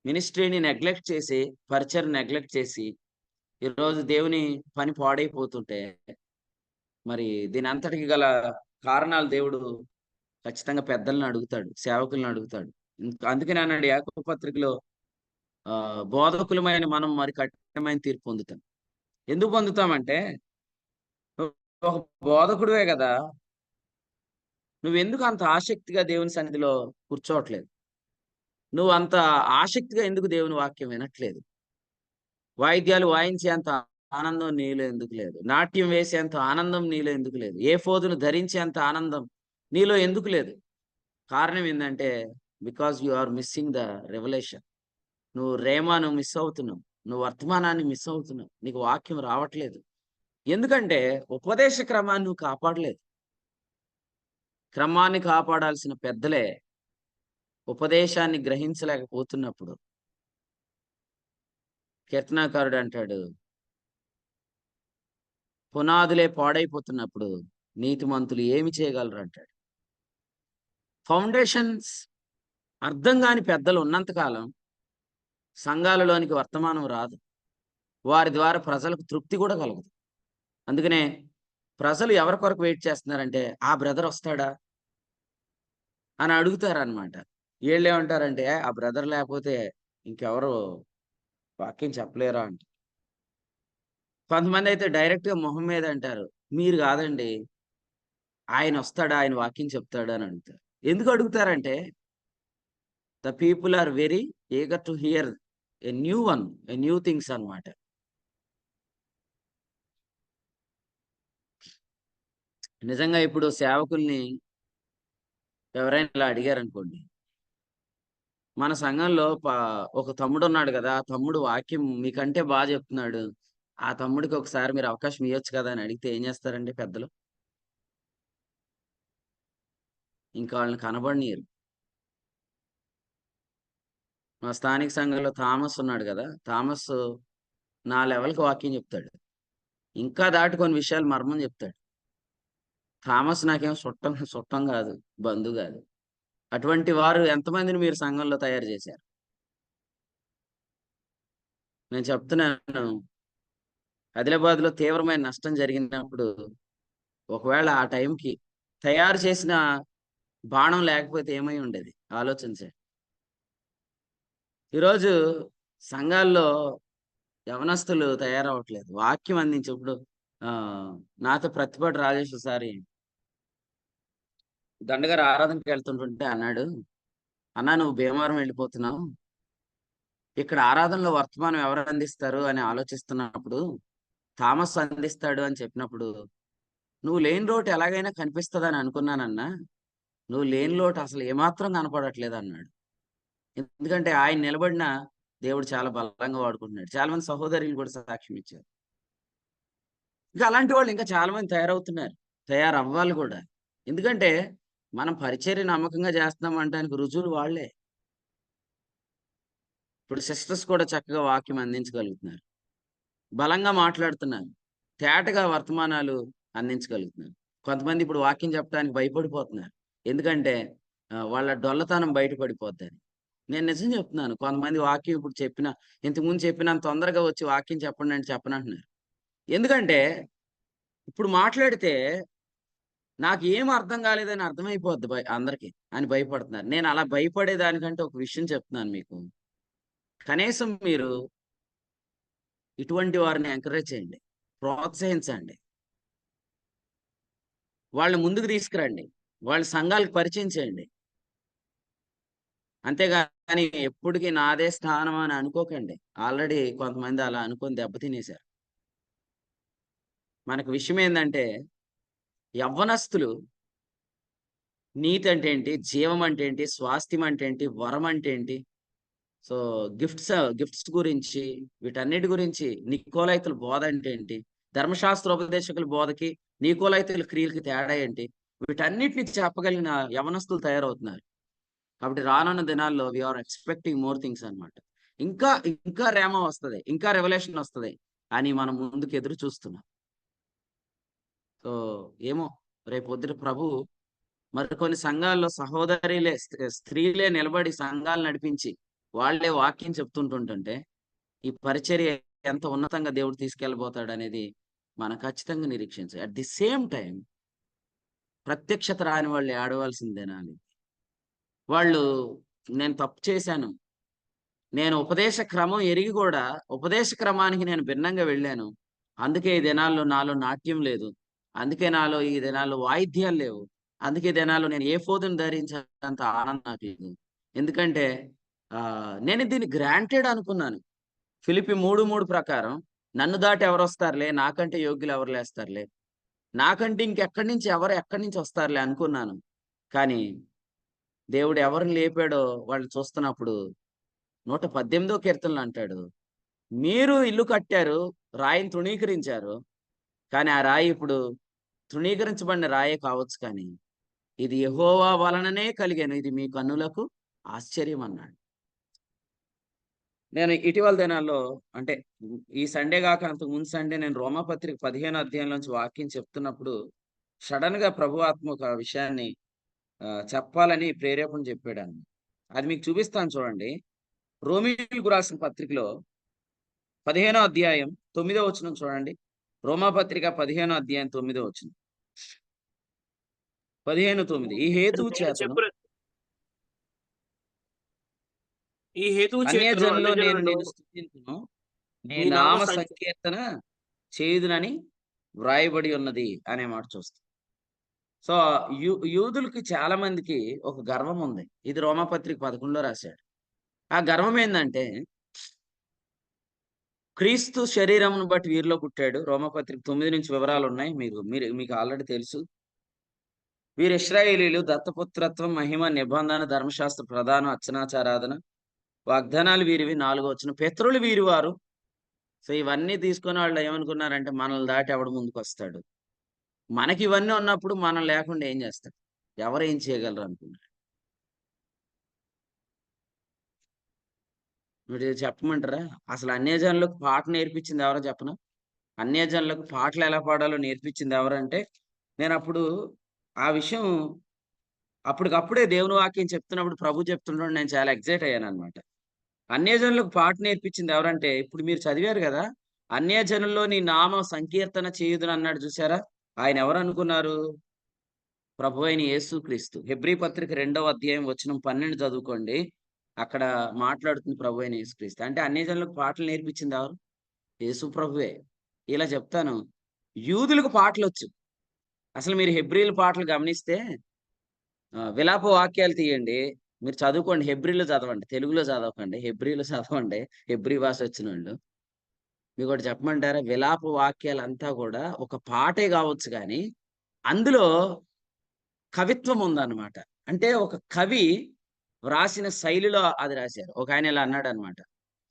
మినిస్ట్రీని నెగ్లెక్ట్ చేసి, పరిచయం నెగ్లెక్ట్ చేసి, ఈరోజు దేవుని పని పాడైపోతుంటే, మరి దీని అంతటికి గల కారణాలు దేవుడు ఖచ్చితంగా పెద్దలను అడుగుతాడు, సేవకులను అడుగుతాడు. అందుకని అన్నాడు యాకోబు పత్రికలో, బోధకులమైన మనం మరి కఠినమైన తీర్పు పొందుతాం. ఎందుకు పొందుతామంటే, ఒక బోధకుడివే కదా, నువ్వెందుకు అంత ఆసక్తిగా దేవుని సన్నిధిలో కూర్చోవట్లేదు? నువ్వు అంత ఆసక్తిగా ఎందుకు దేవుని వాక్యం వినట్లేదు? వాయిద్యాలు వాయించేంత ఆనందం నీలో ఎందుకు లేదు? నాట్యం వేసేంత ఆనందం నీలో ఎందుకు లేదు? ఏ ఫోదును ధరించేంత ఆనందం నీలో ఎందుకు లేదు? కారణం ఏందంటే, because you are missing the revolution. నువ్వు రేమాను మిస్ అవుతున్నావు. నువ్వు వర్తమానాన్ని మిస్ అవుతున్నావు. నీకు వాక్యం రావట్లేదు. ఎందుకంటే ఉపదేశ క్రమాన్ని నువ్వు కాపాడలేదు. క్రమాన్ని కాపాడాల్సిన పెద్దలే ఉపదేశాన్ని గ్రహించలేకపోతున్నప్పుడు, కీర్తనాకారుడు అంటాడు, పునాదులే పాడైపోతున్నప్పుడు నీతిమంతులు ఏమి చేయగలరు అంటాడు. ఫౌండేషన్స్ అర్థం కాని పెద్దలు ఉన్నంత కాలం సంఘాలలోనికి వర్తమానం రాదు. వారి ద్వారా ప్రజలకు తృప్తి కూడా కలగదు. అందుకనే ప్రజలు ఎవరి కొరకు వెయిట్ చేస్తున్నారంటే, ఆ బ్రదర్ వస్తాడా అని అడుగుతారనమాట. వీళ్ళేమంటారంటే, ఆ బ్రదర్ లేకపోతే ఇంకెవరు వాక్యం చెప్పలేరా అంట. కొంతమంది అయితే డైరెక్ట్ గా మొహం మీద అంటారు, మీరు కాదండి, ఆయన వస్తాడా, ఆయన వాక్యం చెప్తాడా అని అడుగుతారు. ఎందుకు అడుగుతారంటే, the people are very eager to hear a new one, a new things అన్నమాట. నిజంగా ఇప్పుడు సేవకుల్ని ఎవరైనా ఇలా అడిగారనుకోండి, మన సంఘంలో ఒక తమ్ముడు ఉన్నాడు కదా, ఆ తమ్ముడు వాక్యం మీకంటే బాగా చెప్తున్నాడు, ఆ తమ్ముడికి ఒకసారి మీరు అవకాశం ఇవ్వచ్చు కదా అని అడిగితే ఏం చేస్తారండి పెద్దలు? ఇంకా వాళ్ళని కనబడనీయరు. మా స్థానిక సంఘంలో థామస్ ఉన్నాడు కదా, థామస్ నా లెవెల్కి వాక్యం చెప్తాడు. ఇంకా దాటి కొన్ని విషయాలు మర్మం చెప్తాడు. థామస్ నాకేం చుట్టం చుట్టం కాదు, బంధు కాదు. అటువంటి వారు ఎంతమందిని మీరు సంఘంలో తయారు చేశారు? నేను చెప్తున్నాను, ఆదిలాబాద్లో తీవ్రమైన నష్టం జరిగినప్పుడు, ఒకవేళ ఆ టైంకి తయారు చేసిన బాణం లేకపోతే ఏమై ఉండేది ఆలోచించండి. ఈరోజు సంఘాల్లో యవనస్తులు తయారవట్లేదు, వాక్యం అందించి. ఇప్పుడు ఆ నాతో ప్రతిపాటి రాజేష్ సారి దండగారు ఆరాధనకి వెళ్తుంటుంటే అన్నాడు, అన్నా నువ్వు భీమవరం వెళ్ళిపోతున్నావు, ఇక్కడ ఆరాధనలో వర్తమానం ఎవరు అందిస్తారు అని ఆలోచిస్తున్నప్పుడు థామస్ అందిస్తాడు అని చెప్పినప్పుడు, నువ్వు లేని లోటు ఎలాగైనా కనిపిస్తుందని అనుకున్నానన్నా, నువ్వు లేని లోటు అసలు ఏమాత్రం కనపడట్లేదు అన్నాడు. ఎందుకంటే ఆయన నిలబడిన దేవుడు చాలా బలంగా వాడుకుంటున్నాడు. చాలా మంది సహోదరులు కూడా సాక్ష్యం ఇచ్చారు. ఇంకా అలాంటి వాళ్ళు ఇంకా చాలా మంది తయారవుతున్నారు, తయారవ్వాలి కూడా. ఎందుకంటే మనం పరిచర్య నమ్మకంగా చేస్తున్నాం అనడానికి రుజువులు వాళ్ళే. ఇప్పుడు సిస్టర్స్ కూడా చక్కగా వాక్యం అందించగలుగుతున్నారు, బలంగా మాట్లాడుతున్నారు, తేటగా వర్తమానాలు అందించగలుగుతున్నారు. కొంతమంది ఇప్పుడు వాక్యం చెప్పడానికి భయపడిపోతున్నారు, ఎందుకంటే వాళ్ళ డొల్లతనం బయటపడిపోద్దని. నేను నిజం చెప్తున్నాను, కొంతమంది వాక్యం ఇప్పుడు చెప్పిన, ఇంతకుముందు చెప్పినంత తొందరగా వచ్చి వాక్యం చెప్పండి అంటే చెప్పనంటున్నారు. ఎందుకంటే ఇప్పుడు మాట్లాడితే నాకు ఏం అర్థం కాలేదని అర్థమైపోద్ది అందరికి అని భయపడుతున్నారు. నేను అలా భయపడేదానికంటే ఒక విషయం చెప్తున్నాను మీకు, కనీసం మీరు ఇటువంటి వారిని ఎంకరేజ్ చేయండి, ప్రోత్సహించండి, వాళ్ళని ముందుకు తీసుకురండి, వాళ్ళ సంఘాలకు పరిచయం చేయండి. అంతేగాని ఎప్పటికీ నాదే స్థానం అని అనుకోకండి. ఆల్రెడీ కొంతమంది అలా అనుకొని దెబ్బతినేశారు. మనకు విషయం ఏంటంటే, యవ్వనస్తులు నీతి అంటే ఏంటి, జీవం అంటే ఏంటి, స్వాస్థ్యం అంటే ఏంటి, వరం అంటే ఏంటి, సో గిఫ్ట్స్ గురించి, వీటన్నిటి గురించి, నికోలైతుల బోధ అంటే ఏంటి, ధర్మశాస్త్ర ఉపదేశకుల బోధకి నికోలైతుల క్రియలకి తేడా ఏంటి, వీటన్నిటిని చెప్పగలిగిన యవనస్తులు తయారవుతున్నారు. కాబట్టి రానున్న దినాల్లో వీఆర్ ఎక్స్పెక్టింగ్ మోర్ థింగ్స్ అన్నమాట. ఇంకా ఇంకా రేమ వస్తుంది, ఇంకా రెవల్యూషన్ వస్తుంది, అని మనం ముందుకు ఎదురు చూస్తున్నాం. సో ఏమో రేపొద్దుట ప్రభు మరి కొన్ని సంఘాల్లో సహోదరులే స్త్రీలే నిలబడి సంఘాలు నడిపించి వాళ్ళే వాక్యం చెప్తుంటుంటుంటే ఈ పరిచర్య ఎంత ఉన్నతంగా దేవుడు తీసుకెళ్ళబోతాడు అనేది మనం ఖచ్చితంగా నిరీక్షించాలి. అట్ ది సేమ్ టైం ప్రత్యక్షత రాని వాళ్ళు ఆడవలసిందేనాలి. వాళ్ళు నేను తప్పు చేశాను, నేను ఉపదేశ క్రమం ఎరిగి కూడా ఉపదేశ క్రమానికి నేను భిన్నంగా వెళ్ళాను, అందుకే ఈ దినాల్లో నాలో నాట్యం లేదు, అందుకే నాలో ఈ దినాల్లో వాయిద్యాలు లేవు, అందుకే ఈ దినాల్లో నేను ఏ ఫోదును ధరించేంత ఆనందం నాకు లేదు. ఎందుకంటే నేను దీన్ని గ్రాంటెడ్ అనుకున్నాను. ఫిలిప్పి 3:3 ప్రకారం నన్ను దాటి ఎవరు వస్తారులే, నాకంటే యోగ్యులు ఎవరు లేస్తారులే, నాకంటే ఇంకెక్కడి నుంచి ఎక్కడి నుంచి వస్తారులే అనుకున్నాను. కానీ దేవుడు ఎవరిని లేపాడో వాళ్ళు చూస్తున్నప్పుడు 118వ కీర్తనలు అంటాడు, మీరు ఇల్లు కట్టారు, రాయిని తృణీకరించారు, కానీ ఆ రాయి ఇప్పుడు తృణీకరించబడిన రాయే కావచ్చు, కానీ ఇది యెహోవా వలననే కలిగాను, ఇది మీ కన్నులకు ఆశ్చర్యం అన్నాడు. నేను ఇటీవల దినాల్లో అంటే ఈ సండే కాక అంతకు ముందు సండే నేను రోమాపత్రిక 15వ అధ్యాయం నుంచి వాక్యం చెప్తున్నప్పుడు సడన్ గా ప్రభు ఆత్మ ఒక విషయాన్ని చెప్పాలని ప్రేరేపణ చెప్పాడు. అది మీకు చూపిస్తాను చూడండి. రోమీయులకు రాసిన పత్రికలో 15వ అధ్యాయం 9వ వచనం చూడండి. రోమాపత్రిక 15వ అధ్యాయం 9వ వచనం. 15:9 ఈ హేతువు చేతను అన్యజనుల్లో నేను నిన్ను స్తుతింతును, నీ నామ సంకీర్తన చేయుదునని వ్రాయబడి ఉన్నది అనే మాట చూస్తాం. సో యూదులకి చాలా మందికి ఒక గర్వం ఉంది. ఇది రోమాపత్రిక 11లో రాశాడు. ఆ గర్వం ఏంటంటే క్రీస్తు శరీరమును బట్టి వీరిలో పుట్టాడు. రోమాపత్రిక 9 నుంచి వివరాలు ఉన్నాయి, మీకు ఆల్రెడీ తెలుసు. వీరు ఇశ్రాయేలీలు, దత్తపుత్రత్వం, మహిమ, నిబంధన, ధర్మశాస్త్ర ప్రధానం, అర్చనాచారాధన, వాగ్దానాలు వీరివి. 4వ వచనం పితరులు వీరి వారు. సో ఇవన్నీ తీసుకొని వాళ్ళు ఏమనుకున్నారంటే మనల్ని దాటి ఎవడు ముందుకు వస్తాడు, మనకి ఇవన్నీ ఉన్నప్పుడు మనం లేకుండా ఏం చేస్తాడు, ఎవరు ఏం చేయగలరు అనుకున్నారు. మీరు చెప్పమంటారా? అసలు అన్యజనులకు పాట నేర్పించింది ఎవరో చెప్పనా? అన్యజనులకు పాటలు ఎలా పాడాలో నేర్పించింది ఎవరంటే, నేను అప్పుడు ఆ విషయం అప్పటికప్పుడే దేవుని వాక్యం చెప్తున్నప్పుడు ప్రభు చెప్తున్నాడు, నేను చాలా ఎక్సైట్ అయ్యాను అనమాట. అన్యజనులకు పాట నేర్పించింది ఎవరంటే, ఇప్పుడు మీరు చదివారు కదా, అన్యజనుల్లో నీ నామ సంకీర్తన చేయుదును అన్నాడు చూసారా, ఆయన ఎవరు అనుకున్నారు? ప్రభు అయిన యేసుక్రీస్తు. హెబ్రీ పత్రిక 2వ అధ్యాయం వచనం 12 చదువుకోండి. అక్కడ మాట్లాడుతుంది ప్రభు అయిన యేసుక్రీస్తు. అంటే అన్యజనులకు పాటలు నేర్పించింది ఎవరు? యేసు ప్రభువే. ఇలా చెప్తాను, యూదులకు పాటలొచ్చు. అసలు మీరు హెబ్రీల పాటలు గమనిస్తే విలాప వాక్యాలు తీయండి, మీరు చదువుకోండి, హెబ్రీలో చదవండి, తెలుగులో చదవకండి, హెబ్రీలో చదవండి, హెబ్రీ భాష వచ్చినోళ్ళు. మీకు ఒకటి చెప్పమంటారా? విలాప వాక్యాలంతా కూడా ఒక పాటే కావచ్చు, కానీ అందులో కవిత్వం ఉందన్నమాట. అంటే ఒక కవి వ్రాసిన శైలిలో అది రాశారు. ఒక ఆయన ఇలా అన్నాడు అనమాట,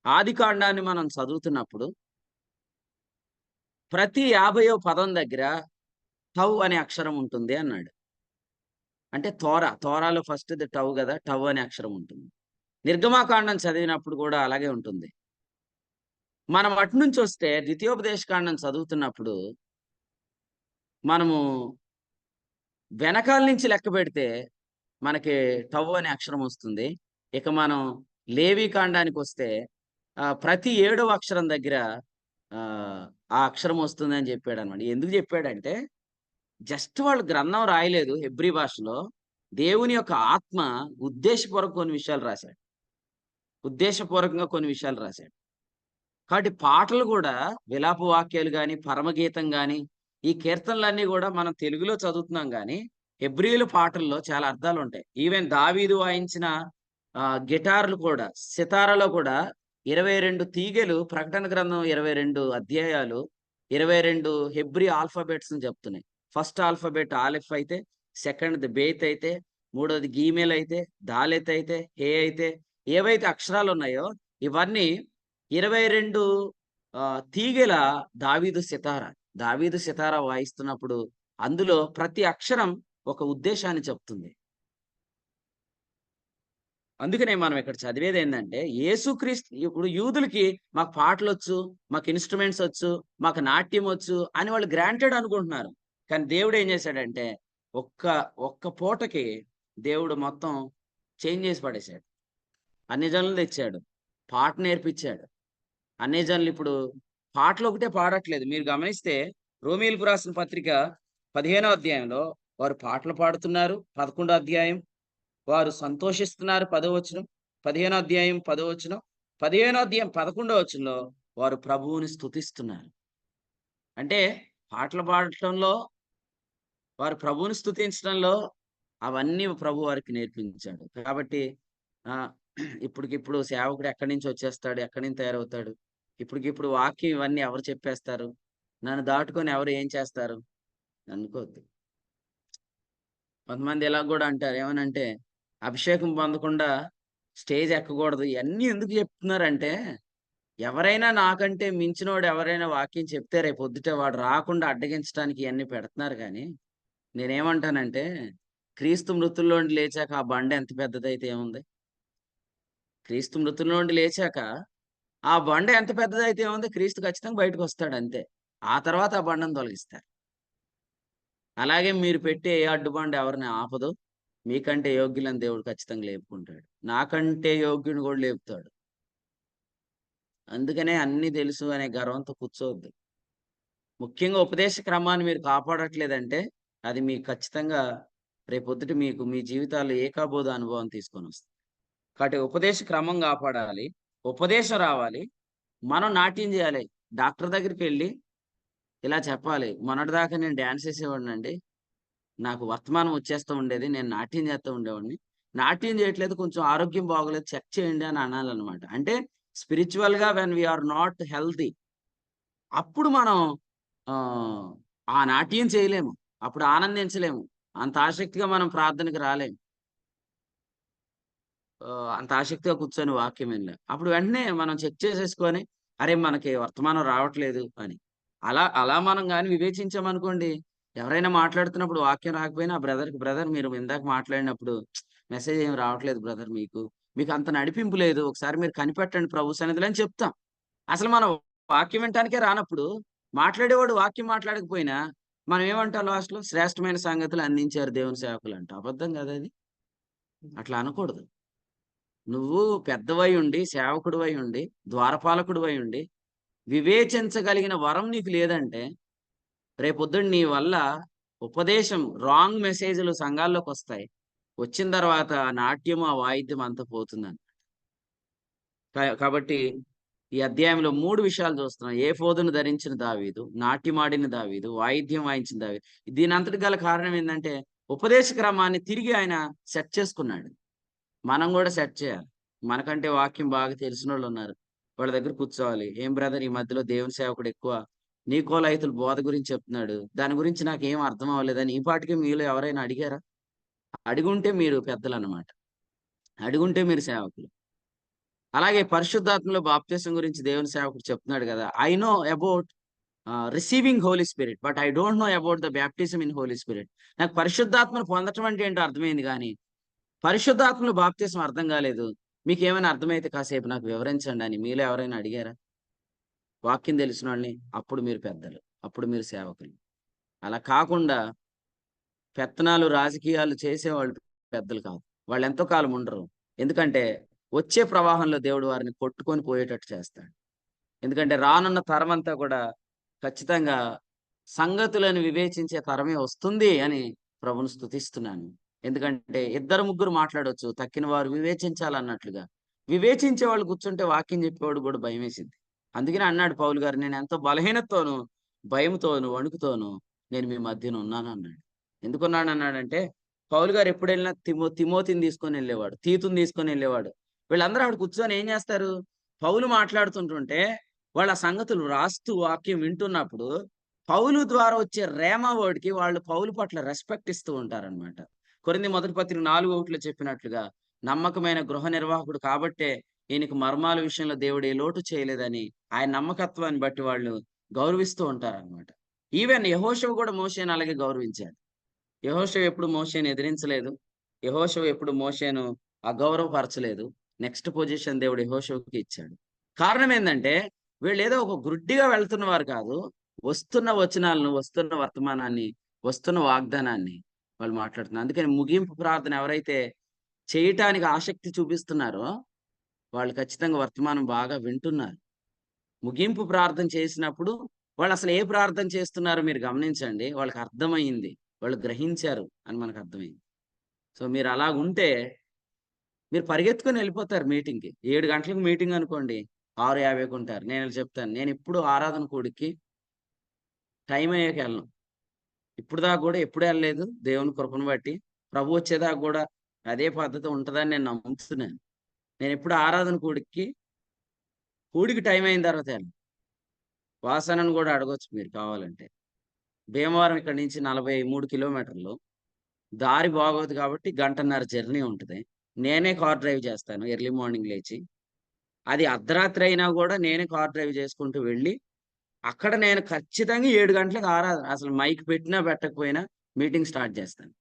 ఆది కాండాన్ని మనం చదువుతున్నప్పుడు ప్రతి 50వ పదం దగ్గర టౌ అనే అక్షరం ఉంటుంది అన్నాడు. అంటే తోరాలో ఫస్ట్ టౌ కదా, టౌ అనే అక్షరం ఉంటుంది. నిర్గమాకాండం చదివినప్పుడు కూడా అలాగే ఉంటుంది. మనం అటు నుంచి వస్తే ద్వితీయోపదేశ కాండం చదువుతున్నప్పుడు మనము వెనకాల నుంచి లెక్క పెడితే మనకి టౌ అనే అక్షరం వస్తుంది. ఇక మనం లేవి కాండానికి వస్తే ప్రతి 7వ అక్షరం దగ్గర ఆ అక్షరం వస్తుంది అని చెప్పాడు అనమాట. ఎందుకు చెప్పాడంటే, జస్ట్ వాళ్ళు గ్రంథం రాయలేదు హెబ్రీ భాషలో, దేవుని యొక్క ఆత్మ ఉద్దేశపూర్వకంగా కొన్ని విషయాలు రాశాడు. కాబట్టి పాటలు కూడా విలాప వాక్యాలు గాని, పరమగీతం గాని, ఈ కీర్తనలన్నీ కూడా మనం తెలుగులో చదువుతున్నాం గాని హెబ్రీయుల పాటల్లో చాలా అర్థాలు ఉంటాయి. ఈవెన్ దావీదు వాయించిన గిటార్లు కూడా, సితారాలో కూడా 22 తీగెలు, ప్రకటన గ్రంథం 22 అధ్యాయాలు 22 హెబ్రీ ఆల్ఫాబెట్స్ ని చెప్తున్నాయి. ఫస్ట్ ఆల్ఫాబెట్ ఆలిఫ్ అయితే, సెకండ్ బేత్ అయితే, మూడోది గీమెల్ అయితే, దాలెత్ అయితే, హే అయితే, ఏవైతే అక్షరాలు ఉన్నాయో ఇవన్నీ 22 తీగెల దావీదు సితారా వాయిస్తున్నప్పుడు అందులో ప్రతి అక్షరం ఒక ఉద్దేశాన్ని చెప్తుంది. అందుకనే మనం ఇక్కడ చదివేది ఏంటంటే యేసుక్రీస్తు ఇప్పుడు యూదులకి మాకు పాటలొచ్చు, మాకు ఇన్‌స్ట్రుమెంట్స్ ఒచ్చు, మాకు నాట్యం ఒచ్చు అని వాళ్ళు గ్రాంటెడ్ అనుకుంటున్నారు. కానీ దేవుడు ఏం చేశాడంటే ఒక్క ఒక్క పూటకి దేవుడు మొత్తం చేంజ్ చేసి పడేసాడు. అన్ని జనులు తెచ్చాడు. పాట నేర్పించాడు. అన్ని జనులు ఇప్పుడు పాటలొకటే పాడట్లేదు. మీరు గమనిస్తే రోమీయులకు రాసిన పత్రిక 15వ అధ్యాయంలో వారు పాటలు పాడుతున్నారు. 11వ అధ్యాయం వారు సంతోషిస్తున్నారు 10వ వచనం. 15వ అధ్యాయం 10వ వచనం. 15వ అధ్యాయం 11వ వచనంలో వారు ప్రభువుని స్తుతిస్తున్నారు. అంటే పాటలు పాడటంలో, వారు ప్రభువుని స్తుతించడంలో అవన్నీ ప్రభు వారికి నేర్పించాడు. కాబట్టి ఆహ్, ఇప్పటికిప్పుడు సేవకుడు ఎక్కడి నుంచి వచ్చేస్తాడు? ఎక్కడి నుంచి తయారవుతాడు? ఇప్పటికిప్పుడు వాక్యం ఇవన్నీ ఎవరు చెప్పేస్తారు? నన్ను దాటుకొని ఎవరు ఏం చేస్తారు? అనుకోవద్దు. కొంతమంది ఇలా గూడా అంటారు. ఏమనంటే, అభిషేకం పొందకుండా స్టేజ్ ఎక్కకూడదు. ఇయన్నీ ఎందుకు చెప్తున్నారంటే, ఎవరైనా నాకంటే మించినోడు ఎవరైనా వాక్యం చెప్తే రేపొద్దుట వాడు రాకుండా అడ్డగించడానికి ఇయన్నీ పెడుతున్నారు గానీ, నేనేమంటానంటే, క్రీస్తు మృతుల్లో నుండి లేచాక ఆ బండ ఎంత పెద్దదైతే ఏముంది? క్రీస్తు మృతుల్లో నుండి లేచాక ఆ బండ ఎంత పెద్దదైతే ఏముంది? క్రీస్తు ఖచ్చితంగా బయటకొస్తాడంతే. ఆ తర్వాత ఆ బండను తొలగిస్తారు. అలాగే మీరు పెట్టే ఏ అడ్డుబండ ఎవరిని ఆపదు. మీకంటే యోగ్యులని దేవుడు ఖచ్చితంగా లేపుకుంటాడు. నాకంటే యోగ్యుడిని కూడా లేపుతాడు. అందుకనే అన్నీ తెలుసు అనే గర్వంతో కూర్చోవద్దు. ముఖ్యంగా ఉపదేశ క్రమాన్ని మీరు కాపాడట్లేదంటే, అది మీకు ఖచ్చితంగా రేపొద్దుట మీకు మీ జీవితాల్లో ఏకాబోధ అనుభవం తీసుకొనొస్తది. కాబట్టి ఉపదేశ క్రమం కాపాడాలి. ఉపదేశం రావాలి. మనం నాట్యం చేయాలి. డాక్టర్ దగ్గరికెళ్ళి ఇలా చెప్పాలి. మొన్నటిదాకా నేను డాన్స్ ఏసేవాడినండి. నాకు వర్తమానం వచ్చేస్తూ ఉండేది. నేను నాట్యం చేస్తూ ఉండేవాడిని. నాట్యం చేయట్లేదు, కొంచెం ఆరోగ్యం బాగోలేదు, చెక్ చేయండి అని అనాలనమాట. అంటే స్పిరిచ్యువల్‌గా when we are not healthy అప్పుడు మనం ఆహ్, ఆ నాట్యం చేయలేము. అప్పుడు ఆనందించలేము. అంత ఆసక్తిగా మనం ప్రార్థనకి రాలేము. అంత ఆసక్తిగా కూర్చొని వాక్యం వినలేం. అప్పుడు వెంటనే మనం చెక్ చేసేసుకొని, అరే! మనకి వర్తమానం రావట్లేదు అని. అలా మనం గాని వివేచించామనుకోండి, ఎవరైనా మాట్లాడుతున్నప్పుడు వాక్యం రాకపోయినా ఆ బ్రదర్‌కి, బ్రదర్ మీరు ఇందాక మాట్లాడినప్పుడు మెసేజ్ ఏమి రావట్లేదు బ్రదర్ మీకు. మీకంత నడిపింపు లేదు. ఒకసారి మీరు కనిపెట్టండి ప్రభు సన్నిధిలో అని చెప్తాం. అసలు మనం వాక్యం వినటానికే రానప్పుడు, మాట్లాడేవాడు వాక్యం మాట్లాడకపోయినా, మనం ఏమంటాం లాస్ట్‌లో? శ్రేష్టమైన సంగతులు అందించారు దేవుని సేవకులంటాం. అబద్ధం గదా అది. అట్లా అనకూడదు. నువ్వు పెద్దవై ఉండి, సేవకుడివై ఉండి, ద్వారపాలకుడివై ఉండి, వివేచించగలిగిన వరం నీకు లేదంటే, రేపొద్దున నీ వల్ల ఉపదేశం రాంగ్ మెసేజ్‌లు సంఘాల్లోకొస్తాయి. వచ్చిన తర్వాత ఆ నాట్యం, ఆ వాయిద్యం అంతా పోతుందని. కాబట్టి ఈ అధ్యాయంలో 3 విషయాలు చూస్తున్నాం. ఏఫోదును ధరించిన దావీదు, నాట్యమాడిన దావీదు, వాయిద్యం వాయించిన దావీదు. దీనంతటికి గల కారణం ఏందంటే, ఉపదేశ క్రమాన్ని తిరిగి ఆయన సెట్ చేసుకున్నాడు. మనం గూడా సెట్ చేయాలి. మనకంటే వాక్యం బాగా తెలిసినోళ్ళున్నారు. వాళ్ళ దగ్గర కూర్చోవాలి. "ఏం బ్రదర్ ఈ మధ్యలో దేవుని సేవకుడు ఎక్కువ నీకోలాయితుల బోధ గురించి చెప్తున్నాడు. దాని గురించి నాకేం అర్థం అవ్వలేదని" ఈ పాటికి మీలో ఎవరైనా అడిగారా? అడిగుంటే మీరు పెద్దలన్నమాట. అడిగుంటే మీరు సేవకులు. అలాగే పరిశుద్ధాత్మలో బాప్తిసం గురించి దేవుని సేవకుడు చెప్తున్నాడు గదా! I know about receiving Holy Spirit. But I don't know about the baptism in Holy Spirit. నాకు పరిశుద్ధాత్మను పొందటం అంటే ఏంటో అర్థమైంది గానీ, పరిశుద్ధాత్మలో బాప్తిసం అర్థం గాలేదు. మీకేమైనా అర్థమైతే కాసేపు నాకు వివరించండి అని మీలో ఎవరైనా అడిగారా? వాక్యం తెలిసినోళ్ళని, అప్పుడు మీరు పెద్దలు. అప్పుడు మీరు సేవకులు. అలా కాకుండా పెత్తనాలు, రాజకీయాలు చేసేవాళ్ళు పెద్దలు కాదు. వాళ్ళెంతో కాలం ఉండరు. ఎందుకంటే వచ్చే ప్రవాహంలో దేవుడు వారిని కొట్టుకొని పోయేటట్టు చేస్తాడు. ఎందుకంటే రానున్న తరమంతా కూడా ఖచ్చితంగా సంగతులను వివేచించే తరమే వస్తుంది అని ప్రభువుని స్తుతిస్తున్నాను. ఎందుకంటే ఇద్దరు ముగ్గురు మాట్లాడొచ్చు. తక్కిన వారు వివేచించాలన్నట్లుగా. వివేచించే వాళ్ళు కూర్చుంటే వాక్యం చెప్పేవాడు కూడా భయమేసిద్ది. అందుకనే అన్నాడు పౌలు గారు, "నేనెంతో బలహీనతతోను, భయముతోను, వణుకుతోను నేను మీ మధ్యన ఉన్నాను" అన్నాడు. ఎందుకున్నానన్నాడంటే, పౌలు గారు ఎప్పుడెళ్ళినా తిమోతిని తీసుకొనెళ్ళేవాడు. తీతుని తీసుకొనెళ్ళేవాడు. వీళ్ళందరూ అక్కడ కూర్చొని ఏం చేస్తారు? పౌలు మాట్లాడుతుంటుంటే వాళ్ళ సంగతులు రాస్తూ వాక్యం వింటున్నప్పుడు, పౌలు ద్వారా వచ్చే రేమా వర్డ్‌కి వాళ్ళు పౌలు పట్ల రెస్పెక్ట్ ఇస్తూ ఉంటారనమాట. కొరింథీ మొదటి పత్రిక 4:1 చెప్పినట్లుగా, నమ్మకమైన గృహ నిర్వాహకుడు కాబట్టే ఈయనకి మర్మాల విషయంలో దేవుడు ఏ లోటు చేయలేదని ఆయన నమ్మకత్వాన్ని బట్టి వాళ్ళు గౌరవిస్తూ ఉంటారనమాట. ఈవెన్ యెహోషువ కూడా మోషేని అలాగే గౌరవించాడు. యెహోషువ ఎప్పుడు మోషేని ఎదిరించలేదు. యెహోషువ ఎప్పుడు మోషేను అగౌరవపరచలేదు. నెక్స్ట్ పొజిషన్ దేవుడు యెహోషువకి ఇచ్చాడు. కారణం ఏందంటే వీళ్ళు ఏదో ఒక గుడ్డిగా వెళ్తున్నవారు కాదు. వస్తున్న వచనాలను, వస్తున్న వర్తమానాన్ని, వస్తున్న వాగ్దానాన్ని వాళ్ళు మాట్లాడుతున్నారు. అందుకని ముగింపు ప్రార్థన ఎవరైతే చేయటానికి ఆసక్తి చూపిస్తున్నారో వాళ్ళు ఖచ్చితంగా వర్తమానం బాగా వింటున్నారు. ముగింపు ప్రార్థన చేసినప్పుడు వాళ్ళు అసలు ఏ ప్రార్థన చేస్తున్నారో మీరు గమనించండి. వాళ్ళకి అర్థమయింది. వాళ్ళు గ్రహించారు అని మనకు అర్థమైంది. సో మీరు అలాగుంటే మీరు పరిగెత్తుకొని వెళ్ళిపోతారు మీటింగ్‌కి. 7 గంటలకు మీటింగ్ అనుకోండి. 6:50కి ఉంటారు. నేను చెప్తాను. నేనెప్పుడు ఆరాధన కూడికి టైం అయ్యాక ఎళ్ళను. ఇప్పటిదాకా గూడా ఎప్పుడు ఎళ్ళలేదు. దేవుని కృపను బట్టి. ప్రభు వచ్చేదాకా గూడా అదే పద్ధతి ఉంటదని నేను నమ్ముతున్నాను. నేనెప్పుడు ఆరాధన కూడికి టైం అయిన తర్వాత ఎళ్ళను. వాసనను గూడా అడగొచ్చు మీరు కావాలంటే. భీమవరం ఇక్కడి నుంచి 43 కిలోమీటర్లు. దారి బాగోదు కాబట్టి గంటన్నర జర్నీ ఉంటది. నేనే కార్ డ్రైవ్ చేస్తాను ఎర్లీ మార్నింగ్ లేచి. అది అర్ధరాత్రి అయినా గూడా నేనే కార్ డ్రైవ్ చేసుకుంటూ వెళ్ళి, అక్కడ నేను ఖచ్చితంగా 7 గంటలకు ఆరాధన. అసలు మైక్ పెట్టినా పెట్టకపోయినా మీటింగ్ స్టార్ట్ చేస్తాను.